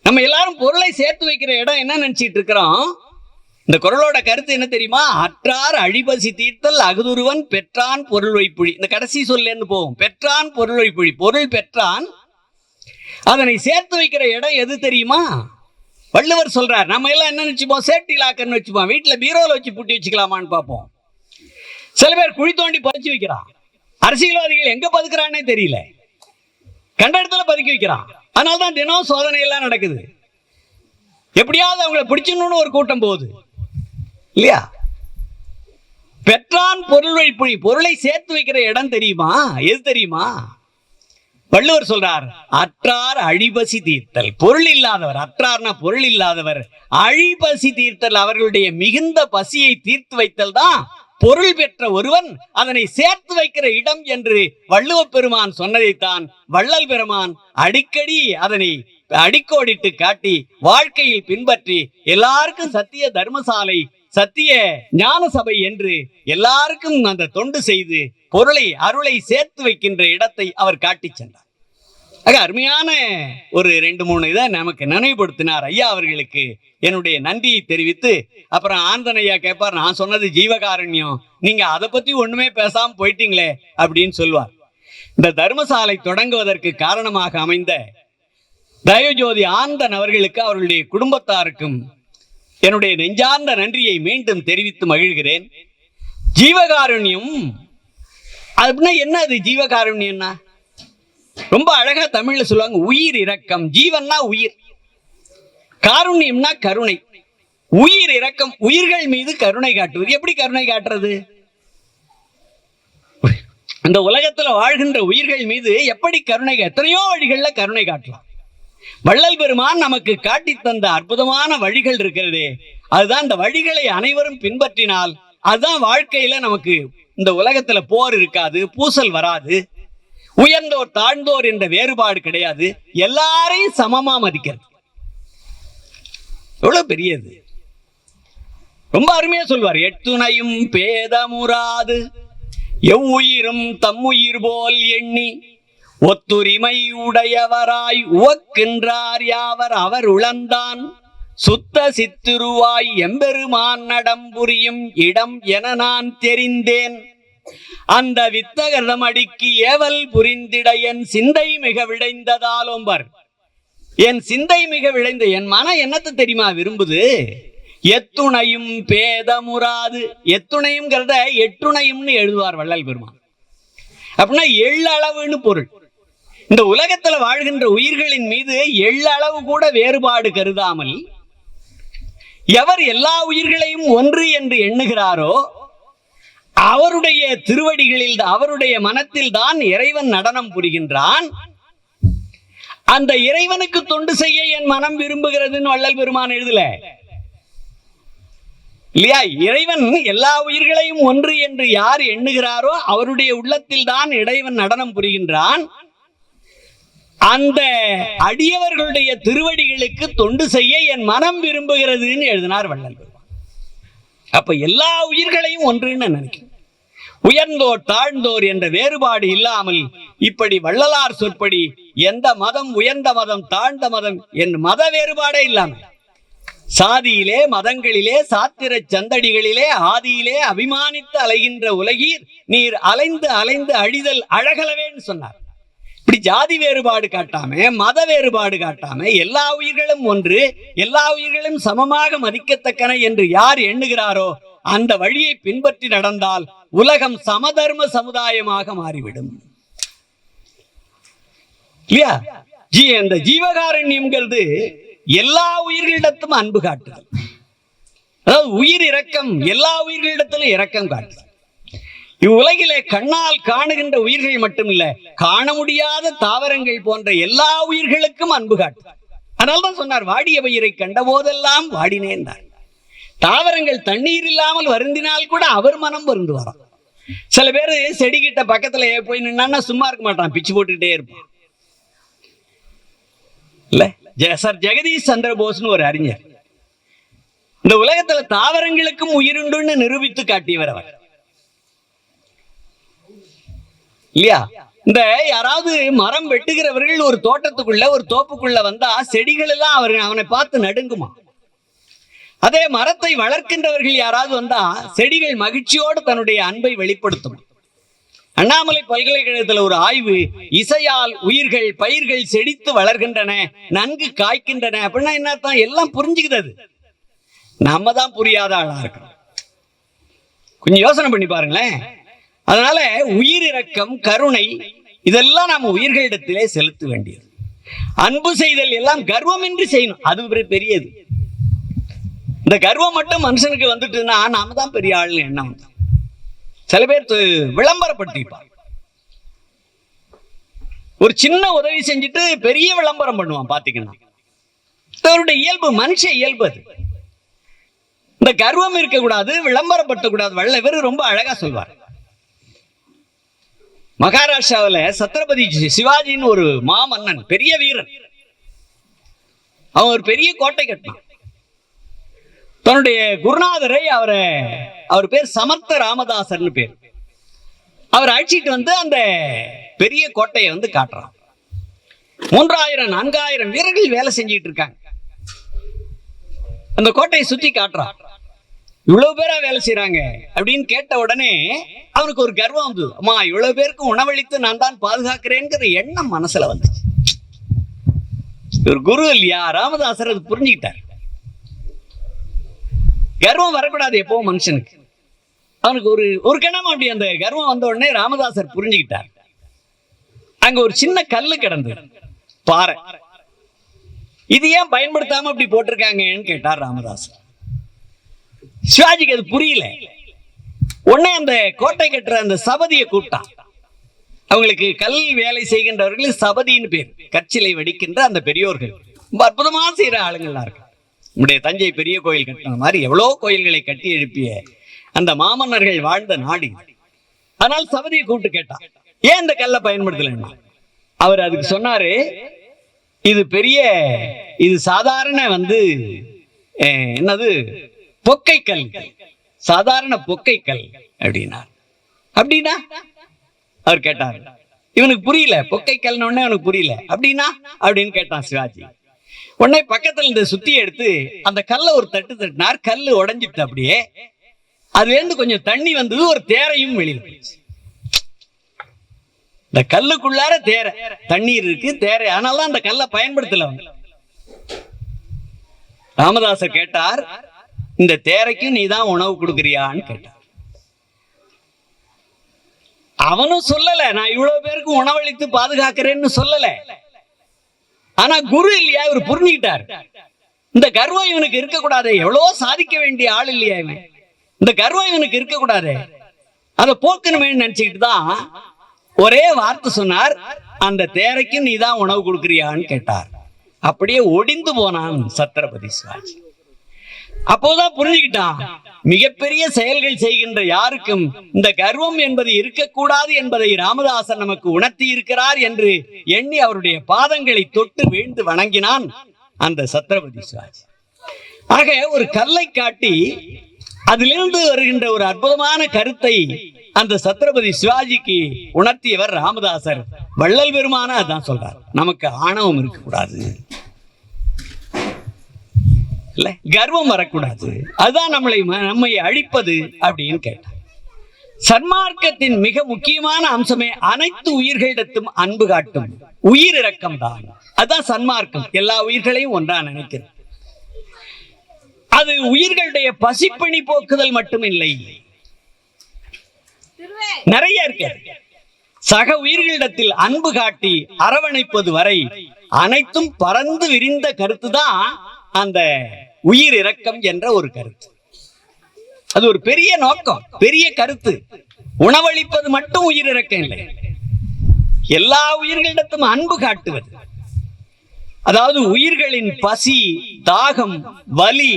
நம்ம எல்லாரும் பொருளை சேர்த்து வைக்கிற இடம் என்ன நினைச்சிட்டு இருக்கிறோம்? இந்த குறளோட கருத்து என்ன தெரியுமா? அற்றார் அழிபசி தீர்த்தல் அகுதுருவன் பெற்றான் பொருள் வைப்புழி. இந்த கடைசி சொல்லேன்னு போவோம், பெற்றான் பொருள் வைப்புழி. பொருள் பெற்றான், அதனை சேர்த்து வைக்கிற இடம் எது தெரியுமா? வள்ளுவர் சொல்றார். நம்ம எல்லாம் என்ன நினைச்சுப்போம்? சேஃப்டி லாக்கர்னு வச்சுப்போம், வீட்டுல பீரோல வச்சு பூட்டி வச்சுக்கலாமான்னு பார்ப்போம். சில பேர் குழி தோண்டி பறிச்சு வைக்கிறான். அரசியல்வாதிகள் எங்க பதுக்குறானே தெரியல, கண்ட இடத்துல பதுக்கி வைக்கிறான். அதனால்தான் தினம் சோதனை எல்லாம் நடக்குது. எப்படியாவது அவங்களை பிடிச்சணும்னு ஒரு கூட்டம் போகுது இல்லையா? பெற்றான் பொருள் வைப்புழி. பொருளை சேர்த்து வைக்கிற இடம் தெரியுமா? எது தெரியுமா? வள்ளுவர் சொல்றார், அற்றார் அழிபசி தீர்த்தல். பொருள் இல்லாதவர், அற்றார்னா பொருள் இல்லாதவர், அழிபசி தீர்த்தல், அவர்களுடைய மிகுந்த பசியை தீர்த்து வைத்தல் தான் பொருள் பெற்ற ஒருவன் அதனை சேர்த்து வைக்கிற இடம் என்று வள்ளுவ பெருமான் சொன்னதைத்தான் வள்ளல் பெருமான் அடிக்கடி அதனை அடிக்கோடிட்டு காட்டி வாழ்க்கையில் பின்பற்றி எல்லாருக்கும் சத்திய தர்மசாலை, சத்திய ஞான சபை என்று எல்லாருக்கும் அந்த தொண்டு செய்து பொருளை அருளை சேர்த்து வைக்கின்ற இடத்தை அவர் காட்டி சென்றார். ஆக அருமையான ஒரு 2-3 இதை நமக்கு நினைவுபடுத்தினார். ஐயா அவர்களுக்கு என்னுடைய நன்றியை தெரிவித்து, அப்புறம் ஆனந்தன் ஐயா கேட்பார், நான் சொன்னது ஜீவகாருண்யம், நீங்க அதை பத்தி ஒண்ணுமே பேசாம போயிட்டீங்களே அப்படின்னு சொல்வார். இந்த தர்மசாலை தொடங்குவதற்கு காரணமாக அமைந்த தயவுஜோதி ஆனந்தன் அவர்களுக்கு, அவர்களுடைய குடும்பத்தாருக்கும் என்னுடைய நெஞ்சார்ந்த நன்றியை மீண்டும் தெரிவித்து மகிழ்கிறேன். ஜீவகாருண்யம் அப்படின்னா என்ன? அது ஜீவகாருண்யம்னா ரொம்ப அழகா தமிழ்ல சொல்லுவாங்க, உயிர் இரக்கம். ஜீவன்னா உயிர், காருண்யம்னா கருணை. உயிர் இரக்கம், உயிர்கள் மீது கருணை காட்டுவது. எப்படி கருணை காட்டுறது? இந்த உலகத்துல வாழ்கின்ற உயிர்கள் மீது எப்படி கருணை? எத்தனையோ வழிகள்ல கருணை காட்டலாம். வள்ளல் பெருமான் நமக்கு காட்டி தந்த அற்புதமான வழிகள் இருக்கிறதே, அதுதான் இந்த வழிகளை அனைவரும் பின்பற்றினால் அதுதான் வாழ்க்கையில நமக்கு இந்த உலகத்துல போர் இருக்காது, பூசல் வராது, உயர்ந்தோர் தாழ்ந்தோர் என்ற வேறுபாடு கிடையாது, எல்லாரையும் சமமா மதிக்கிறது. எவ்வளவு பெரியது! ரொம்ப அருமையா சொல்வார். எத்துணையும் பேதமுறாது எவ்வுயிரும் தம்முயிர் போல் எண்ணி ஒத்துரிமை உடையவராய் உவக்கின்றார் யாவர் அவர் உளந்தான் சுத்த சித்துருவாய் எம்பெருமான் நடம்புரியும் இடம் என நான் தெரிந்தேன். அந்த வித்தகர்தம் அடிக்கு ஏவல் புரிந்திட என் சிந்தை மிக விளைந்ததாலோம்பர். என் சிந்தை மிக விளைந்த என் மனம் என்னத்தை தெரியுமா விரும்புது? எத்துணையும் பேதமுறாது. எத்துணையும்ங்கிறத எட்டுணையும்னு எழுதுவார் வள்ளல் பெருமான். அப்படின்னா எள்ளளவுன்னு பொருள். இந்த உலகத்துல வாழ்கின்ற உயிர்களின் மீது எள்ளளவு கூட வேறுபாடு கருதாமல் எவர் எல்லா உயிர்களையும் ஒன்று என்று எண்ணுகிறாரோ அவருடைய திருவடிகளில், அவருடைய மனத்தில் தான் இறைவன் நடனம் புரிகின்றான். அந்த இறைவனுக்கு தொண்டு செய்ய என் மனம் விரும்புகிறதுன்னு வள்ளல் பெருமான் எழுதல இல்லையா? இறைவன் எல்லா உயிர்களையும் ஒன்று என்று யார் எண்ணுகிறாரோ அவருடைய உள்ளத்தில் தான் இறைவன் நடனம் புரிகின்றான். அந்த அடியவர்களுடைய திருவடிகளுக்கு தொண்டு செய்ய என் மனம் விரும்புகிறதுன்னு எழுதினார் வள்ளல் பெருமான். அப்ப எல்லா உயிர்களையும் ஒன்றுன்னு நினைக்கிறேன். உயர்ந்தோர் தாழ்ந்தோர் என்ற வேறுபாடு இல்லாமல் இப்படி வள்ளலார் சொற்படி எந்த மதம் உயர்ந்த மதம் தாழ்ந்த மதம் என் மத வேறுபாடே இல்லாமல் சாதியிலே மதங்களிலே சாத்திர சந்தடிகளிலே ஆதியிலே அபிமானித்து அலைகின்ற உலகீர் நீர் அலைந்து அலைந்து அழிதல் அழகலவேன்னு சொன்னார். இப்படி ஜாதி வேறுபாடு காட்டாம மத வேறுபாடு காட்டாம எல்லா உயிர்களும் ஒன்று, எல்லா உயிர்களும் சமமாக மதிக்கத்தக்கன என்று யார் எண்ணுகிறாரோ அந்த வழியை பின்பற்றி நடந்தால் உலகம் சமதர்ம சமுதாயமாக மாறிவிடும் இல்லையா? அந்த ஜீவகாரண்யம்ங்கிறது எல்லா உயிர்களிடத்தும் அன்பு காட்டுதல். அதாவது உயிர் இரக்கம், எல்லா உயிர்களிடத்திலும் இரக்கம் காட்டுதல். இவ்வுலகிலே கண்ணால் காணுகின்ற உயிர்கள் மட்டுமில்ல, காண முடியாத தாவரங்கள் போன்ற எல்லா உயிர்களுக்கும் அன்பு காட்டுதல். அதனால்தான் சொன்னார், வாடிய பயிரை கண்ட போதெல்லாம் வாடினேன். தாவரங்கள் தண்ணீர் இல்லாமல் வருந்தினால் கூட அவர் மனம் வருந்து வரும். சில பேர் செடிகிட்ட பக்கத்துல போய் நின்னா சும்மா இருக்க மாட்டான், பிச்சு போட்டுக்கிட்டே இருப்பான் இல்ல. சர் ஜெகதீஷ் சந்திர போஸ்னு ஒரு அறிஞர் இந்த உலகத்துல தாவரங்களுக்கும் உயிருண்டுன்னு நிரூபித்து காட்டியவர் அவர் இல்லையா? இந்த யாராவது மரம் வெட்டுகிறவர்கள் ஒரு தோட்டத்துக்குள்ள ஒரு தோப்புக்குள்ள வந்தா செடிகள் எல்லாம் அவனை பார்த்து நடுங்குமா. அதே மரத்தை வளர்க்கின்றவர்கள் யாராவது வந்தா செடிகள் மகிழ்ச்சியோடு தன்னுடைய அன்பை வெளிப்படுத்தும். அண்ணாமலை பல்கலைக்கழகத்தில் ஒரு ஆய்வு, இசையால் உயிர்கள் பயிர்கள் செடித்து வளர்கின்றன, நன்கு காய்க்கின்றன அப்படின்னா என்ன அர்த்தம்? எல்லாம் புரிஞ்சுக்கிறது. நம்ம தான் புரியாத ஆளா இருக்கிறோம். கொஞ்சம் யோசனை பண்ணி பாருங்களேன். அதனால உயிர் இரக்கம், கருணை இதெல்லாம் நாம உயிர்களிடத்திலே செலுத்த வேண்டியது. அன்பு செய்தல் எல்லாம் கர்வமின்றி செய்யணும், அது பெரியது. இந்த கர்வம் மட்டும் மனுஷனுக்கு வந்துட்டுன்னா நாம தான் பெரிய ஆளுன்னு எண்ணம். சில பேர் விளம்பரப்படுத்திப்பார். ஒரு சின்ன உதவி செஞ்சுட்டு பெரிய விளம்பரம் பண்ணுவான். பாத்தீங்கன்னா அவருடைய இயல்பு, மனுஷ இயல்பு அது. இந்த கர்வம் இருக்கக்கூடாது, விளம்பரப்படுத்தக்கூடாது. வள்ளுவர் ரொம்ப அழகா சொல்வார். மகாராஷ்டிராவில் சத்ரபதி சிவாஜின்னு ஒரு மாமன்னன், பெரிய வீரன். அவன் ஒரு பெரிய கோட்டை கட்டினான். தன்னுடைய குருநாதரை அவர் பேர் சமர்த்த ராமதாசர்னு பேர். அவர் அழைச்சிட்டு வந்து அந்த பெரிய கோட்டையை வந்து காட்டுறான். 3000-4000 வீரர்கள் வேலை செஞ்சிட்டு இருக்காங்க. அந்த கோட்டையை சுத்தி காட்டுறான். இவ்வளவு பேரா வேலை செய்யறாங்க அப்படின்னு கேட்ட உடனே அவனுக்கு ஒரு கர்வம் வந்து, அம்மா இவ்வளவு பேருக்கு உணவளித்து நான் தான் பாதுகாக்கிறேங்கிற எண்ணம் மனசுல வந்துச்சு. ஒரு குரு இல்லையா, ராமதாசர் அது புரிஞ்சுக்கிட்டார். கர்வம் வரக்கூடாது எப்பவும் மனுஷனுக்கு. அவனுக்கு ஒரு கணம் அப்படி அந்த கர்வம் வந்த உடனே ராமதாசர் புரிஞ்சுக்கிட்டார். அங்க ஒரு சின்ன கல்லு கிடந்து, பாறை. இது ஏன் பயன்படுத்தாம அப்படி போட்டிருக்காங்கன்னு கேட்டார் ராமதாசர். சிவாஜிக்கு அது புரியல. உடனே அந்த கோட்டை கட்டுற அந்த சபதியை கூப்பிட்டான். அவங்களுக்கு கல் வேலை செய்கின்றவர்கள் சபதின்னு பேர், கற்சிலை வடிக்கின்ற அந்த பெரியோர்கள். ரொம்ப அற்புதமா செய்யற ஆளுங்கள்லாம் இருக்கு. நம்முடைய தஞ்சை பெரிய கோயில் கட்டின மாதிரி எவ்வளோ கோயில்களை கட்டி எழுப்பிய அந்த மாமன்னர்கள் வாழ்ந்த நாடு. ஆனால் சபதியை கூப்பிட்டு கேட்டான், ஏன் இந்த கல்லை பயன்படுத்தலைன்னா அவர் அதுக்கு சொன்னாரு, இது பெரிய, இது சாதாரண என்னது பொக்கை கல், சாதாரண பொக்கை கல் அப்படின்னா. அப்படின்னா அவர் கேட்டார். இவனுக்கு புரியல, பொக்கை கல்னு உடனே அவனுக்கு புரியல. அப்படின்னா அப்படின்னு கேட்டான் சிவாஜி. உடனே பக்கத்துல இந்த சுத்தி எடுத்து அந்த கல்லை ஒரு தட்டு தட்டினார். கல்லு உடைஞ்சிட்டு அப்படியே அதுல இருந்து கொஞ்சம் தண்ணி வந்தது, ஒரு தேரையும் வெளியில போயிடுச்சு. இந்த கல்லுக்குள்ளார தேரை, தண்ணீர் இருக்கு, தேரை. ஆனாலும் அந்த கல்லை பயன்படுத்தல. ராமதாசர் கேட்டார், இந்த தேரைக்கும் நீ தான் உணவு கொடுக்குறியான்னு கேட்டார். அவனும் சொல்லல, நான் இவ்வளவு பேருக்கு உணவளித்து பாதுகாக்கிறேன்னு சொல்லல. ஆனா குரு இல்லையா, இவர் புரிஞ்சுக்கிட்டார். இந்த கர்வம் இவனுக்கு இருக்கக்கூடாது, எவ்வளவோ சாதிக்க வேண்டிய ஆள் இல்லையா இவன், இந்த கர்வம் இவனுக்கு இருக்கக்கூடாது, அதை போக்கணுமே நினைச்சுக்கிட்டு தான் ஒரே வார்த்தை சொன்னார், அந்த தேரைக்கும் நீ தான் உணவு கொடுக்குறியான்னு கேட்டார். அப்படியே ஒடிந்து போனான் சத்ரபதி சிவாஜி. அப்போதான் புரிஞ்சுக்கிட்டான், மிகப்பெரிய செயல்கள் செய்கின்ற யாருக்கும் இந்த கர்வம் என்பது இருக்கக்கூடாது என்பதை ராமதாசன் நமக்கு உணர்த்தி இருக்கிறார் என்று எண்ணி அவருடைய பாதங்களை தொட்டு வீழ்ந்து வணங்கினான் அந்த சத்ரபதி சிவாஜி. ஆக ஒரு கல்லை காட்டி அதிலிருந்து வருகின்ற ஒரு அற்புதமான கருத்தை அந்த சத்ரபதி சிவாஜிக்கு உணர்த்தியவர் ராமதாசர். வள்ளல் பெருமான அதான் சொல்றார், நமக்கு ஆணவம் இருக்கக்கூடாது, இல்ல கர்வம் வரக்கூடாது, அதுதான் நம்மை அழிப்பது அப்படின்னு கேட்டார். சன்மார்க்கத்தின் மிக முக்கியமான அம்சமே அனைத்து உயிர்களிடத்தும் அன்பு காட்டும் உயிர் இரக்கம் தான். அதுதான் சன்மார்க்கம். எல்லா உயிர்களையும் ஒன்றா நினைக்கிறது. அது உயிர்களுடைய பசிப்பிணி போக்குதல் மட்டும் இல்லை, நிறைய இருக்கு. சக உயிர்களிடத்தில் அன்பு காட்டி அரவணைப்பது வரை அனைத்தும் பறந்து விரிந்த கருத்து தான் அந்த உயிர் இரக்கம் என்ற ஒரு கருத்து. அது ஒரு பெரிய நோக்கம், பெரிய கருத்து. உணவளிப்பது மட்டும் உயிர் இரக்கம் இல்லை, எல்லா உயிர்களிடத்தும் அன்பு காட்டுவது. அதாவது உயிர்களின் பசி, தாகம், வலி,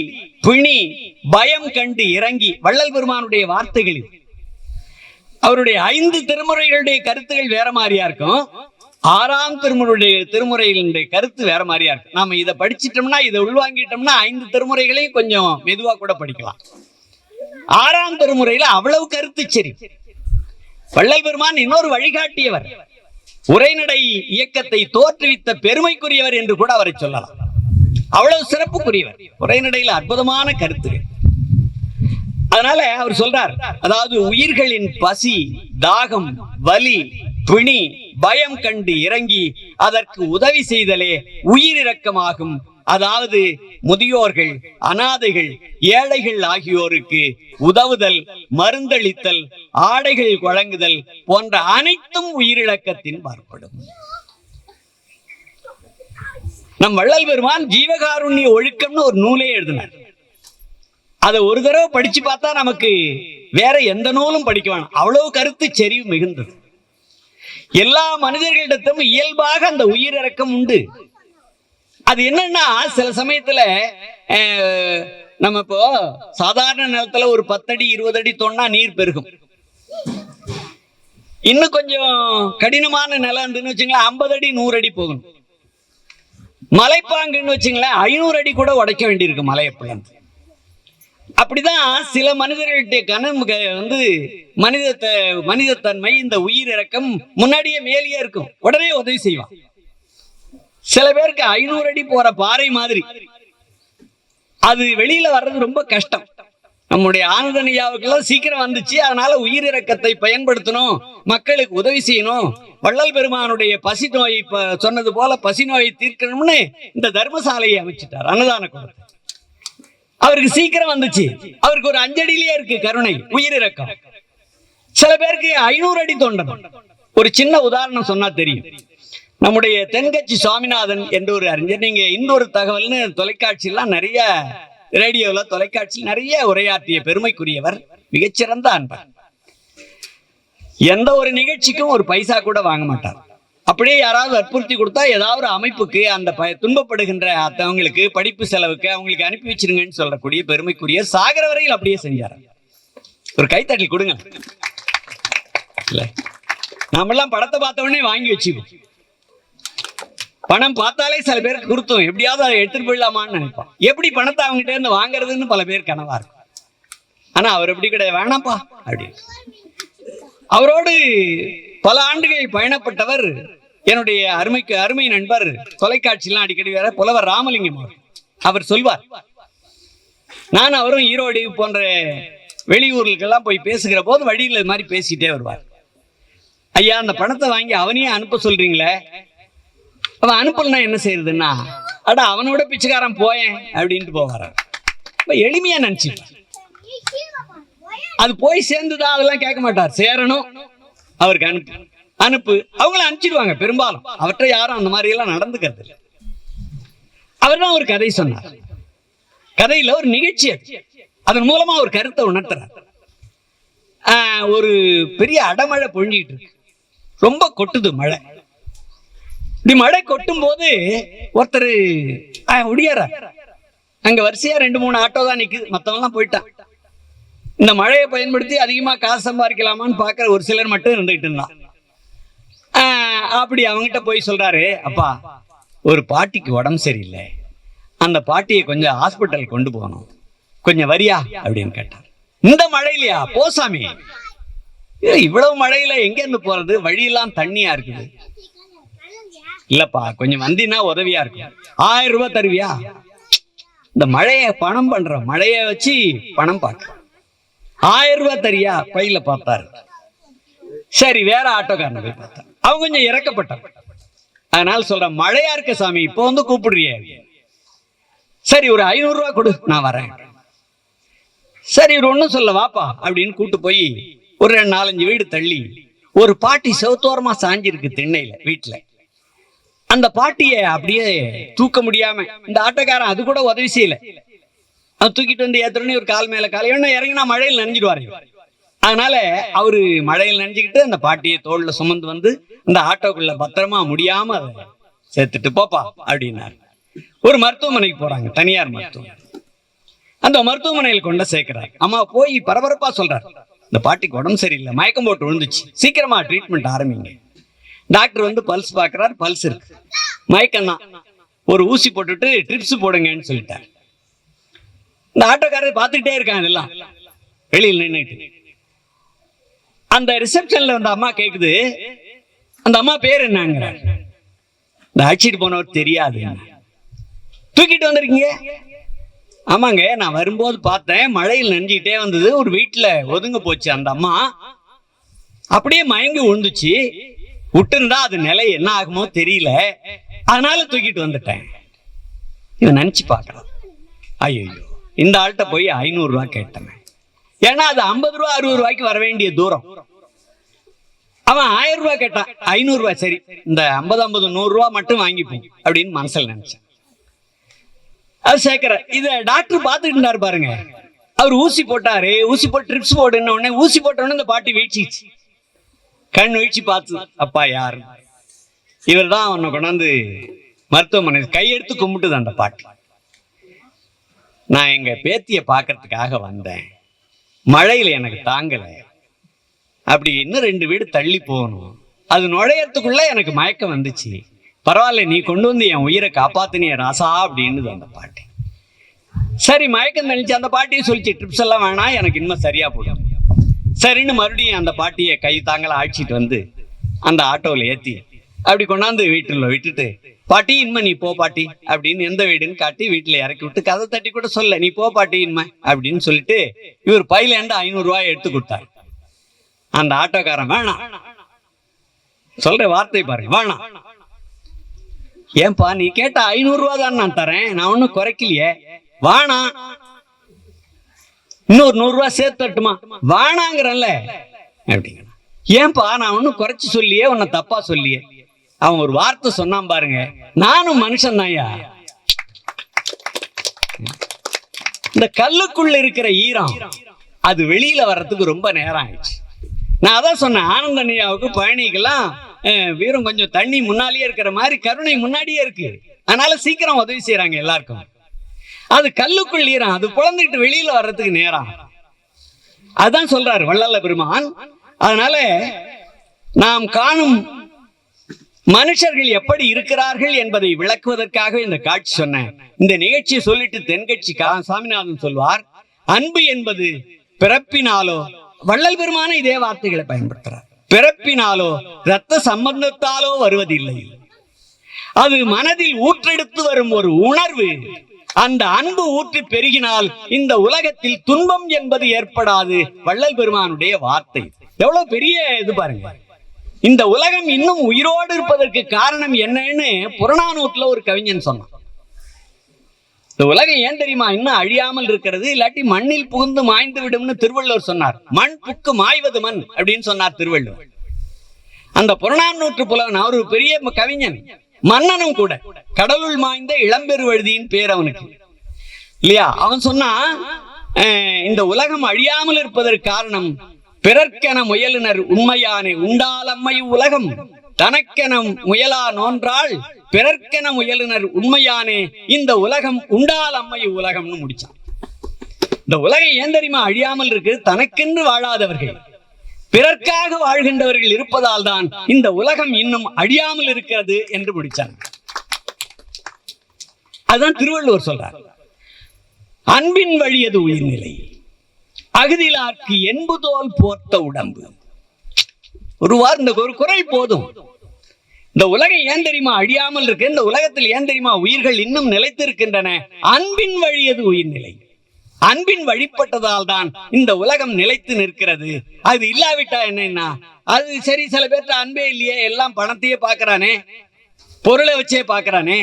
பிணி, பயம் கண்டு இறங்கி, வள்ளல் பெருமானுடைய வார்த்தைகளில் அவருடைய 5 திருமுறைகளுடைய கருத்துகள் வேற மாதிரியா இருக்கும். 6ஆம் திருமுறைகளுடைய கருத்து வேற மாதிரியா இருக்கு. நாம இதை படிச்சிட்டோம்னா, இதை உள்வாங்கிட்டோம்னா 5 திருமுறைகளையும் கொஞ்சம் மெதுவா கூட படிக்கலாம். 6ஆம் திருமுறையில அவ்வளவு கருத்து சரி. வள்ளல் பெருமான் இன்னொரு வழிகாட்டியவர், உரைநடை இயக்கத்தை தோற்றுவித்த பெருமைக்குரியவர் என்று கூட அவரை சொல்லலாம். அவ்வளவு சிறப்புக்குரியவர். உரைநடையில அற்புதமான கருத்துகள். அதனால அவர் சொல்றார், அதாவது உயிர்களின் பசி, தாகம், வலி, பிணி, பயம் கண்டு இறங்கி அதற்கு உதவி செய்தலே உயிர் இரக்கமாகும். அதாவது முதியோர்கள், அனாதைகள், ஏழைகள் ஆகியோருக்கு உதவுதல், மருந்தளித்தல், ஆடைகள் வழங்குதல் போன்ற அனைத்தும் உயிரிழக்கத்தின் பார்ப்படும். நம் வள்ளல் பெருமான் ஜீவகாருண்ய ஒழுக்கம்னு ஒரு நூலே எழுதினார். அதை ஒரு தடவை படிச்சு பார்த்தா நமக்கு வேற எந்த நூலும் படிக்க வேணாம், அவ்வளவு கருத்து செறிவு மிகுந்தது. எல்லா மனிதர்களிடத்தும் இயல்பாக அந்த உயிரிறக்கம் உண்டு. அது என்னன்னா, சில சமயத்துல நம்ம இப்போ சாதாரண நிலத்துல ஒரு 10 அடி 20 அடி தோண்டா நீர் பெருகும். இன்னும் கொஞ்சம் கடினமான நிலம் இருந்துன்னு வச்சுங்களேன், 50 அடி 100 அடி போகணும். மலைப்பாங்குன்னு வச்சுங்களேன், 500 அடி கூட உடைக்க வேண்டியிருக்கு மலையை பிளந்து. அப்படிதான் சில மனிதர்களுடைய மனிதத்தன்மை, இந்த உயிர் இறக்கம் முன்னாடியே மேலேயே இருக்கும், உடனே உதவி செய்வான். சில பேருக்கு 500 அடி போற பாறை மாதிரி அது வெளியில வர்றது ரொம்ப கஷ்டம். நம்முடைய ஆனந்தனியாவுக்கெல்லாம் சீக்கிரம் வந்துச்சு. அதனால உயிர் இறக்கத்தை பயன்படுத்தணும், மக்களுக்கு உதவி செய்யணும். வள்ளல் பெருமானுடைய பசி நோயை சொன்னது போல பசி நோயை தீர்க்கணும்னு இந்த தர்மசாலையை அமைச்சிட்டார், அன்னதான கூடத்தை. அவருக்கு சீக்கிரம் வந்துச்சு. அவருக்கு ஒரு 5 அடியிலேயே இருக்கு கருணை, உயிர் இரக்கம். சில பேருக்கு 500 அடி தோண்டணும். ஒரு சின்ன உதாரணம் சொன்னா தெரியும். நம்முடைய தென்கட்சி சுவாமிநாதன் என்ற ஒரு அறிஞர், நீங்க இன்னொரு தகவல்னு தொலைக்காட்சியெல்லாம் நிறைய ரேடியோவில் தொலைக்காட்சியில் நிறைய உரையாற்றிய பெருமைக்குரியவர், மிகச்சிறந்த அன்பர். எந்த ஒரு நிகழ்ச்சிக்கும் ஒரு பைசா கூட வாங்க மாட்டார். அப்படியே யாராவது வற்புறுத்தி கொடுத்தா ஏதாவது ஒரு அமைப்புக்கு அந்த துன்பப்படுகின்ற அவங்களுக்கு படிப்பு செலவுக்கு அவங்களுக்கு அனுப்பி வச்சிருங்கன்னு சொல்லக்கூடிய பெருமைக்குரிய சாகர வரையில் அப்படியே செஞ்சார். ஒரு கைத்தட்டல் கொடுங்க. இல்ல நாமெல்லாம் படத்தை பார்த்த உடனே வாங்கி வச்சுப்போம். பணம் பார்த்தாலே சில பேருக்கு கொடுத்தோம், எப்படியாவது அதை எடுத்துட்டு போயிடலாமான்னு நினைப்போம். எப்படி பணத்தை அவங்ககிட்ட இருந்து வாங்குறதுன்னு பல பேர் கனவா இருக்கும். ஆனா அவர் எப்படி கிடையாது, வேணாம்ப்பா அப்படின்னு. அவரோடு பல ஆண்டுகள் பயணப்பட்டவர் என்னுடைய அருமை நண்பர், தொலைக்காட்சியெல்லாம் அடிக்கடி வேற புலவர் ராமலிங்கம். அவர் சொல்வார், நான் அவரும் ஈரோடு போன்ற வெளியூர்களுக்கெல்லாம் போய் பேசுகிற போது வழியில் இது மாதிரி பேசிட்டே வருவார். ஐயா, அந்த பணத்தை வாங்கி அவனையே அனுப்ப சொல்றீங்களே, அவன் அனுப்பலன்னா என்ன செய்யறதுன்னா, அட அவனோட பிச்சைக்காரன் போயேன் அப்படின்ட்டு போவார். எளிமையா நினைச்சு அது போய் சேர்ந்துதான் அதெல்லாம் கேட்க மாட்டார். சேரணும், அவருக்கு அனுப்பு அவங்கள அனுப்பிச்சிடுவாங்க. பெரும்பாலும் அவற்றை யாரும் அந்த மாதிரி எல்லாம் நடந்துக்கிறது இல்லை. அவர் தான் ஒரு கதை சொன்னார். கதையில ஒரு நிகழ்ச்சி, அதன் மூலமா ஒரு கருத்தை உணர்த்துறார். ஒரு பெரிய அடமழை பொழிஞ்சிட்டு இருக்கு, ரொம்ப கொட்டுது மழை. இப்படி மழை கொட்டும் போது ஒருத்தர் ஒடியார, அங்க வரிசையா 2-3 ஆட்டோ தான் நிக்குது, மத்தவெல்லாம் போயிட்டான். இந்த மழையை பயன்படுத்தி அதிகமா காசு சம்பாதிக்கலாமான்னு பாக்குற ஒரு சிலர் மட்டும் இருந்துகிட்டு இருந்தான். அப்படி அவங்ககிட்ட போய் சொல்றாரு, அப்பா ஒரு பாட்டிக்கு உடம்பு சரியில்லை, அந்த பாட்டியை கொஞ்சம் ஹாஸ்பிட்டல் கொண்டு போகணும், கொஞ்சம் வரியா அப்படின்னு கேட்டார். இந்த மழையிலையா? போசாமி, இவ்வளவு மழையில எங்க இருந்து போறது, வழியெல்லாம் தண்ணியா இருக்குது. இல்லப்பா கொஞ்சம் வந்தினா உதவியா இருக்கும். 1000 ரூபாய் தருவியா? இந்த மழைய பணம் பண்ற, மழைய வச்சு பணம் பார்க்க 1000 ரூபாய் தரியா? பையில பார்த்தாரு. சரி, வேற ஆட்டோக்காரனை போய் பார்த்தார். அவங்க கொஞ்சம் இறக்கப்பட்டார். அதனால சொல்ற, மழையா இருக்க சாமி, இப்போ வந்து கூப்பிடுறிய, சரி ஒரு 500 ரூபாய் கொடு, நான் வரேன். சரி, இவர் ஒன்னும் சொல்ல, வாப்பா அப்படின்னு கூட்டு போய் ஒரு 4-5 வீடு தள்ளி ஒரு பாட்டி செவுத்தோரமா சாஞ்சிருக்கு திண்ணையில வீட்டுல. அந்த பாட்டிய அப்படியே தூக்க முடியாம இந்த ஆட்டோக்காரன் அது கூட உதவி செய்யல. அது தூக்கிட்டு வந்து ஏத்துறோன்னு ஒரு கால் மேல கால் இறங்கினா மழையில் நனைஞ்சிடுவாரு. அதனால அவரு மழையில் நனைஞ்சுக்கிட்டு அந்த பாட்டியை தோல்ல சுமந்து வந்து அந்த ஆட்டோக்குள்ள பத்திரமா முடியாம அதை சேர்த்துட்டு போப்பா அப்படின்னாரு. ஒரு மருத்துவமனைக்கு போறாங்க, தனியார் மருத்துவமனை. அந்த மருத்துவமனையில் கொண்டு சேர்க்கிறாங்க. அம்மா போய் பரபரப்பா சொல்றாரு, இந்த பாட்டிக்கு உடம்பு சரியில்லை, மயக்கம் போட்டு விழுந்துச்சு, சீக்கிரமா ட்ரீட்மெண்ட் ஆரம்பிங்க. டாக்டர் வந்து பல்ஸ் பாக்குறாரு, பல்ஸ் இருக்கு, மயக்கம் தான், ஒரு ஊசி போட்டுட்டு ட்ரிப்ஸ் போடுங்கன்னு சொல்லிட்டாரு. இந்த ஆட்டோக்காரர் பார்த்துக்கிட்டே இருக்காங்க, இதெல்லாம் வெளியில் நின்றுட்டு. அந்த ரிசப்ஷன்ல அந்த அம்மா கேக்குது, அந்த அம்மா பேர் என்னங்கிற. இந்த அழைச்சிட்டு போனவர் தெரியாது. தூக்கிட்டு வந்திருக்கீங்க? ஆமாங்க, நான் வரும்போது பார்த்தேன், மழையில் நனைஞ்சிக்கிட்டே வந்தது, ஒரு வீட்டுல ஒதுங்க போச்சு அந்த அம்மா, அப்படியே மயங்கி விழுந்துச்சு, விட்டு இருந்தா அது நிலை என்ன ஆகுமோ தெரியல, அதனால தூக்கிட்டு வந்துட்டேன். இவன் நினைச்சு பார்க்கலாம், ஐயோ இந்த ஆள்கிட்ட போய் 500 ரூபாய் கேட்டேன். ஏன்னா அது 50 ரூபாய் 60 ரூபாய்க்கு வர வேண்டிய தூரம். அவன் 1000 ரூபாய் கேட்டான், 500 ரூபாய், சரி இந்த 50 100 ரூபாய் மட்டும் வாங்கிப்போம் அப்படின்னு மனசுல நினைச்சேன். அது சேர்க்கிற இத டாக்டர் பார்த்துட்டு இருந்தாரு பாருங்க. அவர் ஊசி போட்டாரு, ஊசி போட்டு ட்ரிப்ஸ் போடுன உடனே ஊசி போட்ட உடனே இந்த பாட்டி வீழ்ச்சிச்சு, கண் வீழ்ச்சி பார்த்து, அப்பா யாரு? இவர் தான் அவனை கொண்டாந்து மருத்துவமனை கையெடுத்து கும்பிட்டுது அந்த பாட்டி. நான் எங்க பேத்திய பாக்கிறதுக்காக வந்தேன், மழையில எனக்கு தாங்கல, அப்படி இன்னும் 2 வீடு தள்ளி போகணும், அது நுழையறதுக்குள்ள எனக்கு மயக்கம் வந்துச்சு, பரவாயில்ல நீ கொண்டு வந்து என் உயிரை காப்பாத்தினிய ராசா அப்படின்னு அந்த பாட்டி. சரி மயக்கம் தெளிச்சு அந்த பாட்டியை சொல்லிச்சு, ட்ரிப்ஸ் எல்லாம் வேணாம், எனக்கு இன்னும் சரியா போடும். சரின்னு மறுபடியும் அந்த பாட்டியை கை தாங்கல அழைச்சிட்டு வந்து அந்த ஆட்டோவில் ஏத்தி அப்படி கொண்டாந்து வீட்டுல விட்டுட்டு, பாட்டி இன்மை நீ போ பாட்டி அப்படின்னு எந்த வீடுன்னு காட்டி வீட்டுல இறக்கி விட்டு, கதை தட்டி கூட சொல்ல, நீ போ பாட்டி இன்மை அப்படின்னு சொல்லிட்டு இவர் பையில இருந்து 500 ரூபாய் எடுத்து கொடுத்தாரு. அந்த ஆட்டோக்காரன் வேணாம், சொல்ற வார்த்தை பாருங்க, வேணாம். ஏன்பா நீ கேட்ட 500 ரூபாய் தான் நான் தரேன், நான் ஒன்னும் குறைக்கலையே, வேணாம், இன்னொரு 100 ரூபாய் சேர்த்து தட்டுமா, வேணாங்கிறல்ல அப்படிங்க. ஏன்பா நான் ஒன்னும் குறைச்சு சொல்லியே, உன்னை தப்பா சொல்லியே. அவன் ஒரு வார்த்தை சொன்னான் பாருங்க, நானும் மனுஷன் தான்யா, இந்த கல்லுக்குள்ள இருக்கிற ஈரம் அது வெளியில வர்றதுக்கு ரொம்ப நேரம் ஆயிடுச்சு. நான் அதான் சொன்னேன், ஆனந்தனியாவுக்கு பழனிக்கெல்லாம் வீரம் கொஞ்சம் தண்ணி முன்னாலேயே இருக்கிற மாதிரி கருணை முன்னாடியே இருக்கு. அதனால சீக்கிரம் உதவி செய்யறாங்க எல்லாருக்கும். அது கல்லுக்குள் ஈரம், அது புலந்துக்கிட்டு வெளியில வர்றதுக்கு நேரம். அதுதான் சொல்றாரு வள்ளல பெருமான். அதனால நாம் காணும் மனுஷர்கள் எப்படி இருக்கிறார்கள் என்பதை விளக்குவதற்காக இந்த காட்சி சொன்னேன். இந்த நிகழ்ச்சியை சொல்லிட்டு தென்கட்சி சாமிநாதன் சொல்வார், அன்பு என்பது பிறப்பினாலோ, வள்ளல் பெருமான இதே வார்த்தைகளை பயன்படுத்துறார், பிறப்பினாலோ இரத்த சம்பந்தத்தாலோ வருவதில்லை. அது மனதில் ஊற்றெடுத்து வரும் ஒரு உணர்வு. அந்த அன்பு ஊற்றி பெருகினால் இந்த உலகத்தில் துன்பம் என்பது ஏற்படாது. வள்ளல் பெருமானுடைய வார்த்தை எவ்வளவு பெரிய இது பாருங்க. இந்த உலகம் இன்னும் உயிரோடு இருப்பதற்கு காரணம் என்னன்னு புறநானூற்றுல ஒரு கவிஞன் சொன்னான். இந்த உலகம் ஏன் தெரியுமா இன்னும் அழியாமல் இருக்கிறது, இல்லாட்டி மண்ணில் புகுந்து மாய்ந்து விடும்னு திருவள்ளுவர் சொன்னார். மண் புக்கு மாய்வது மண் அப்படின்னு சொன்னார் திருவள்ளுவர். அந்த புறநானூற்று புலவன் அவர் ஒரு பெரிய கவிஞன், மன்னனும் கூட. கடலுள் மாய்ந்த இளம்பெருவழுதியின் பேர் அவனுக்கு இல்லையா. அவன் சொன்னா, இந்த உலகம் அழியாமல் இருப்பதற்கு காரணம் பிறர்க்கென முயலுனர் உண்மையானே உண்டாலம்மை உலகம், தனக்கென முயலா நோன்றாள் பிறர்க்கென முயலுனர் உண்மையானே இந்த உலகம் உண்டால் அம்மை உலகம்னு முடிச்சான். இந்த உலகம் ஏன் தெரியுமா அழியாமல் இருக்கு, தனக்கென்று வாழாதவர்கள் பிறர்க்காக வாழ்கின்றவர்கள் இருப்பதால் தான் இந்த உலகம் இன்னும் அழியாமல் இருக்கிறது என்று முடிச்சாங்க. அதுதான் திருவள்ளுவர் சொல்றார், அன்பின் வழியது உயிர்நிலை, அகுதிலார்க்கு என்புதோல் போர்த்த உடம்பு. இந்த ஒரு குரல் போதும். இந்த உலகம் ஏன் தெரியுமா அழியாமல் இருக்கு, இந்த உலகத்தில் ஏன் தெரியுமா உயிர்கள் இன்னும் நிலைத்திருக்கின்றன, அன்பின் வழியது உயிர்நிலை. அன்பின் வழிபட்டதால் தான் இந்த உலகம் நிலைத்து நிற்கிறது. அது இல்லாவிட்டா என்னன்னா, அது சரி, சில பேர்ட்ட அன்பே இல்லையே, எல்லாம் பணத்தையே பாக்குறானே, பொருளை வச்சே பாக்குறானே,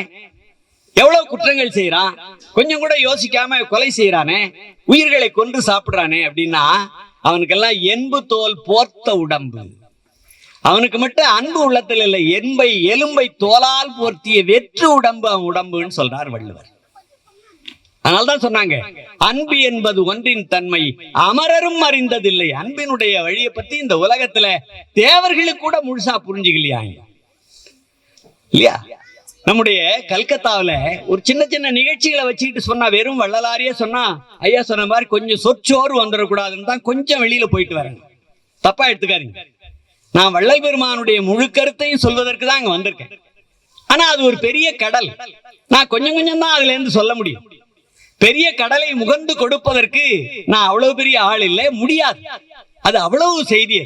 எவ்வளவு குற்றங்கள் செய்யறான், கொஞ்சம் கூட யோசிக்காம கொலை செய்யறானே, உயிர்களை கொன்று சாப்பிடுறானே அப்படின்னா அவனுக்கெல்லாம் என்பு தோல் போர்த்த உடம்பு. அவனுக்கு மட்டும் அன்பு உள்ளத்தில் இல்லை, எலும்பை தோலால் போர்த்திய வெற்று உடம்பு அவன் உடம்புன்னு சொல்றார் வள்ளுவர். அதனால்தான் சொன்னாங்க, அன்பு என்பது ஒன்றின் தன்மை அமரரும் அறிந்ததில்லை. அன்பினுடைய வழியை பத்தி இந்த உலகத்துல தேவர்களுக்கு கூட முழுசா புரிஞ்சுக்கலையா இல்லையா. நம்முடைய கல்கத்தாவில ஒரு சின்ன சின்ன நிகழ்ச்சிகளை வச்சுக்கிட்டு சொன்னா, வெறும் வள்ளலாரியே சொன்னா, ஐயா சொன்ன மாதிரி கொஞ்சம் சொற்சோறு வந்துடக்கூடாதுன்னு தான் கொஞ்சம் வெளியில போயிட்டு வரேன். தப்பா எடுத்துக்காதீங்க. நான் வள்ளல் பெருமானுடைய முழு கருத்தையும் சொல்வதற்கு தான் அங்க வந்திருக்கேன். ஆனா அது ஒரு பெரிய கடல், நான் கொஞ்சம் கொஞ்சம் தான் அதுல இருந்து சொல்ல முடியும். பெரிய கடலை முகந்து கொடுப்பதற்கு நான் அவ்வளவு பெரிய ஆள் இல்லை, முடியாது. அது அவ்வளவு செய்தி.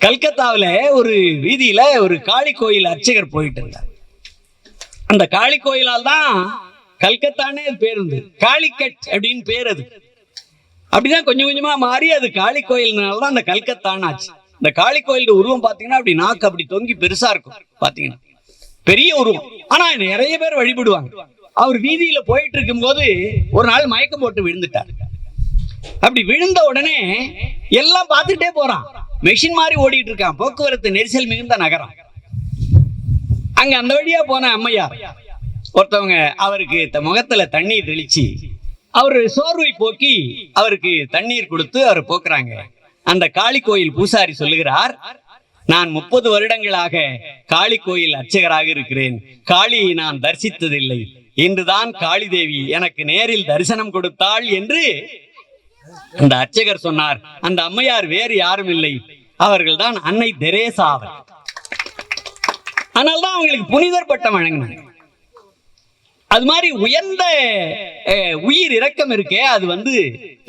கல்கத்தாவில ஒரு வீதியில ஒரு காளி கோயில் அர்ச்சகர் போயிட்டு இருந்தார். அந்த காளி கோயிலால் தான் கல்கத்தானே பேர் இருந்து, காளிக்கட் அப்படின்னு பேர். அது அப்படிதான் கொஞ்சம் கொஞ்சமா மாறி அது காளி கோயில்னாலதான் அந்த கல்கத்தான்னு ஆச்சு. இந்த காளி கோயில் உருவம் பாத்தீங்கன்னா அப்படி நாக்கு அப்படி தொங்கி பெருசா இருக்கும், பாத்தீங்கன்னா பெரிய உருவம். ஆனா நிறைய பேர் வழிபடுவாங்க. அவர் வீதியில போயிட்டு இருக்கும் போது ஒரு நாள் மயக்கம் போட்டு விழுந்துட்டார். அப்படி விழுந்த உடனே எல்லாம் பார்த்துட்டே போறான், மெஷின் மாதிரி ஓடிட்டு இருக்கான். போக்குவரத்து நெரிசல் மிகுந்த நகரம். அங்க அந்த வழியா போன அம்மையார் ஒருத்தவங்க அவருக்கு முகத்துல தண்ணீர் தெளிச்சு அவரு சோர்வை போக்கி அவருக்கு தண்ணீர் கொடுத்து அவர் போக்குறாங்க. அந்த காளி கோயில் பூசாரி சொல்லுகிறார், நான் 30 வருடங்களாக காளி கோயில் அர்ச்சகராக இருக்கிறேன், காளியை நான் தரிசித்ததில்லை, இன்றுதான் காளி தேவி எனக்கு நேரில் தரிசனம் கொடுத்தாள் என்று அந்த அர்ச்சகர் சொன்னார். அந்த அம்மையார் வேறு யாரும் இல்லை, அவர்கள் தான் அன்னை தெரேசா. அதனால்தான் அவங்களுக்கு புனிதர் பட்டம் வழங்கினாங்க. அது மாதிரி உயர்ந்த உயிர் இரக்கம் இருக்கே, அது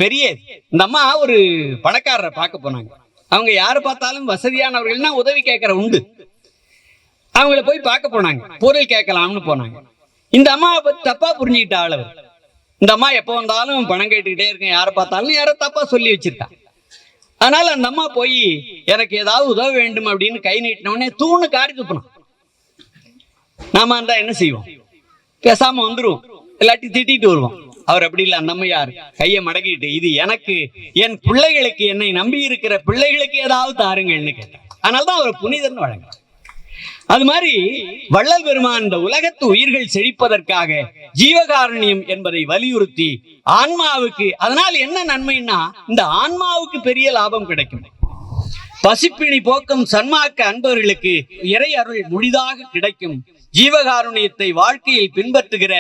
பெரிய. இந்த அம்மா ஒரு பணக்காரரை பார்க்க போனாங்க. அவங்க யாரை பார்த்தாலும் வசதியானவர்கள்னா உதவி கேட்கற உண்டு. அவங்கள போய் பார்க்க போனாங்க, பொருள் கேட்கலாம்னு போனாங்க. இந்த அம்மாவை பத்தி தப்பா புரிஞ்சுக்கிட்ட ஆளவர். இந்த அம்மா எப்போ வந்தாலும் பணம் கேட்டுக்கிட்டே இருக்கேன், யாரை பார்த்தாலும் யாரோ தப்பா சொல்லி வச்சிருக்கா. அதனால அந்த அம்மா போய் எனக்கு ஏதாவது உதவ வேண்டும் அப்படின்னு கை நீட்டினோடனே தூணு காரி துப்பினோம். நாம இருந்தா என்ன செய்வோம், பேசாம வந்துருவோம், இல்லாட்டி திட்டிட்டு வருவோம். அவர் அப்படி இல்லை. அந்த அம்மையார் கையை மடக்கிட்டு, இது எனக்கு, என் பிள்ளைகளுக்கு, என்னை நம்பி இருக்கிற பிள்ளைகளுக்கு ஏதாவது தாருங்கள்னு கேட்டார். அதனால்தான் அவர் புனிதர்னு வழங்க. அது மாதிரி வள்ளல் பெருமான் இந்த உலகத்து உயிர்கள் செழிப்பதற்காக ஜீவகாருண்யம் என்பதை வலியுறுத்தி ஆன்மாவுக்கு அதனால் என்ன நன்மைன்னா இந்த ஆன்மாவுக்கு பெரிய லாபம் கிடைக்கும். பசிப்பிணி போக்கும் சன்மார்க்க அன்பர்களுக்கு இறை அருள் முழுதாக கிடைக்கும். ஜீவகாருண்யத்தை வாழ்க்கையில் பின்பற்றுகிற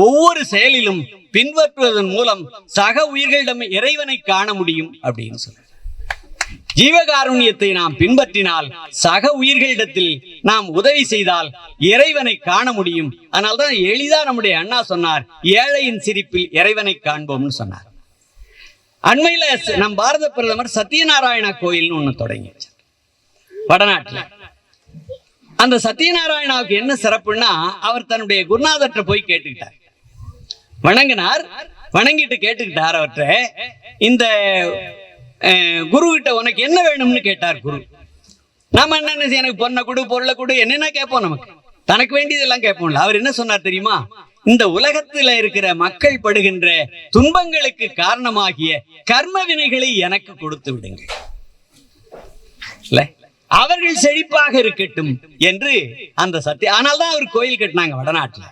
ஒவ்வொரு செயலிலும் பின்பற்றுவதன் மூலம் சக உயிர்களிடம் இறைவனை காண முடியும் அப்படின்னு சொல்ற. ஜீவகாருண்யத்தை நாம் பின்பற்றினால் சக உயிர்களிடத்தில் நாம் உதவி செய்தால் இறைவனை காண முடியும். அதனால்தான் எளிதா நம்முடைய அண்ணா சொன்னார், ஏழையின் சிரிப்பில் இறைவனை காண்போம்னு சொன்னார். அண்மையில நம் பாரத பிரதமர் சத்யநாராயணா கோயில்னு ஒண்ணு தொடங்கி வச்சார் வடநாட்டுல. அந்த சத்யநாராயணாவுக்கு என்ன சிறப்புன்னா, அவர் தன்னுடைய குருநாதர்கிட்ட போய் கேட்டுக்கிட்டார், வணங்கினார். வணங்கிட்டு கேட்டுக்கிட்டார் அவற்றை, இந்த குரு கிட்ட உனக்கு என்ன வேணும்னு கேட்டார் குரு. நாம என்ன, எனக்கு பொண்ணை கொடு பொருளை கொடு என்னென்ன கேட்போம், நமக்கு தனக்கு வேண்டியதெல்லாம் கேட்போம்ல. அவர் என்ன சொன்னார் தெரியுமா? இந்த உலகத்துல இருக்கிற மக்கள் படுகின்ற துன்பங்களுக்கு காரணமாகிய கர்ம வினைகளை எனக்கு கொடுத்து விடுங்கள், அவர்கள் செழிப்பாக இருக்கட்டும் என்று அந்த சத்தியம். ஆனால்தான் அவர் கோயில் கட்டினாங்க வடநாட்டுல.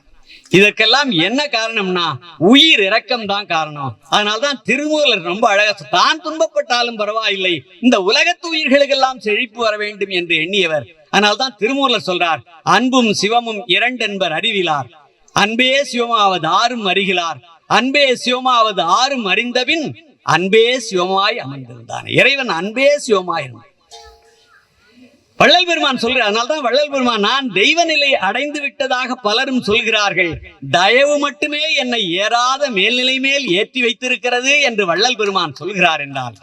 இதற்கெல்லாம் என்ன காரணம்னா உயிர் இரக்கம் தான் காரணம். அதனால்தான் திருமூலர் ரொம்ப அழகா, தான் துன்பப்பட்டாலும் பரவாயில்லை, இந்த உலகத்து உயிர்களுக்கெல்லாம் செழிப்பு வர வேண்டும் என்று எண்ணியவர். அதனால்தான் திருமூலர் சொல்றார், அன்பும் சிவமும் இரண்டென்பர் அறிவிலார், அன்பே சிவமாவது ஆறும் அறிகிறார், அன்பே சிவமாவது ஆறும் அறிந்தபின் அன்பே சிவமாய் அமர்ந்திருந்தான். இறைவன் அன்பே சிவமாய் இருந்தான். வள்ளல் பெருமான் சொல்கிறார். அதனால்தான் வள்ளல் பெருமான், நான் தெய்வ நிலை அடைந்து விட்டதாக பலரும் சொல்கிறார்கள், தயவு மட்டுமே என்னை ஏறாத மேல்நிலை மேல் ஏற்றி வைத்திருக்கிறது என்று வள்ளல் பெருமான் சொல்கிறார் என்றால்,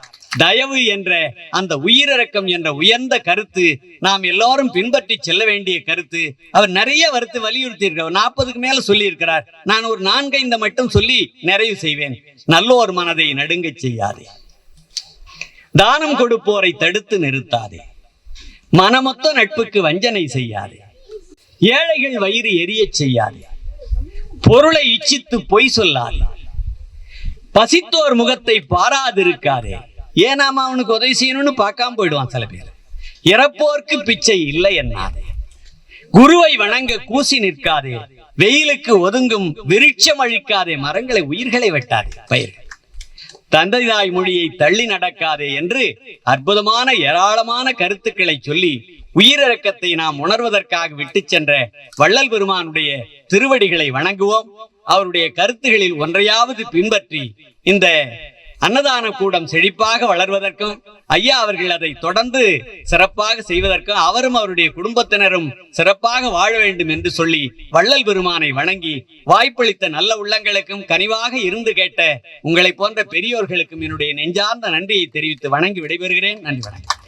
தயவு என்ற அந்த உயிரிறக்கம் என்ற உயர்ந்த கருத்து நாம் எல்லாரும் பின்பற்றி செல்ல வேண்டிய கருத்து. அவர் நிறைய வலியுறுத்தி இருக்கிறார். 40க்கு மேல சொல்லி இருக்கிறார். நான் ஒரு 4-5 மட்டும் சொல்லி நிறைவு செய்வேன். நல்லோர் மனதை நடுங்க செய்யாதே, தானம் கொடுப்போரை தடுத்து நிறுத்தாதே, மனமொத்த நட்புக்கு வஞ்சனை செய்யாதே, ஏழைகள் வயிறு எரிய செய்யாதே, பொருளை இச்சித்து பொய் சொல்லாதே, பசித்தோர் முகத்தை பாராதிருக்காதே. ஏனாம அவனுக்கு உதவி செய்யணும்னு பார்க்காம போயிடுவான் சில பேர். இறப்போர்க்கு பிச்சை இல்லை என்னாதே, குருவை வணங்க கூசி நிற்காதே, வெயிலுக்கு ஒதுங்கும் விருட்சம் அழிக்காதே, மரங்களை உயிர்களை வெட்டாதே, பயிர்கள் தந்தை தாய் மொழியை தள்ளி நடக்காதே என்று அற்புதமான ஏராளமான கருத்துக்களை சொல்லி உயிரிறக்கத்தை நாம் உணர்வதற்காக விட்டு சென்ற வள்ளல் பெருமானுடைய திருவடிகளை வணங்குவோம். அவருடைய கருத்துகளில் ஒன்றையாவது பின்பற்றி இந்த அன்னதான கூடம் செழிப்பாக வளர்வதற்கும், ஐயா அவர்கள் அதை தொடர்ந்து சிறப்பாக செய்வதற்கும், அவரும் அவருடைய குடும்பத்தினரும் சிறப்பாக வாழ வேண்டும் என்று சொல்லி வள்ளல் பெருமானை வணங்கி, வாய்ப்பளித்த நல்ல உள்ளங்களுக்கும் கனிவாக இருந்து கேட்ட உங்களை போன்ற பெரியோர்களுக்கும் என்னுடைய நெஞ்சார்ந்த நன்றியை தெரிவித்து வணங்கி விடைபெறுகிறேன். நன்றி, வணக்கம்.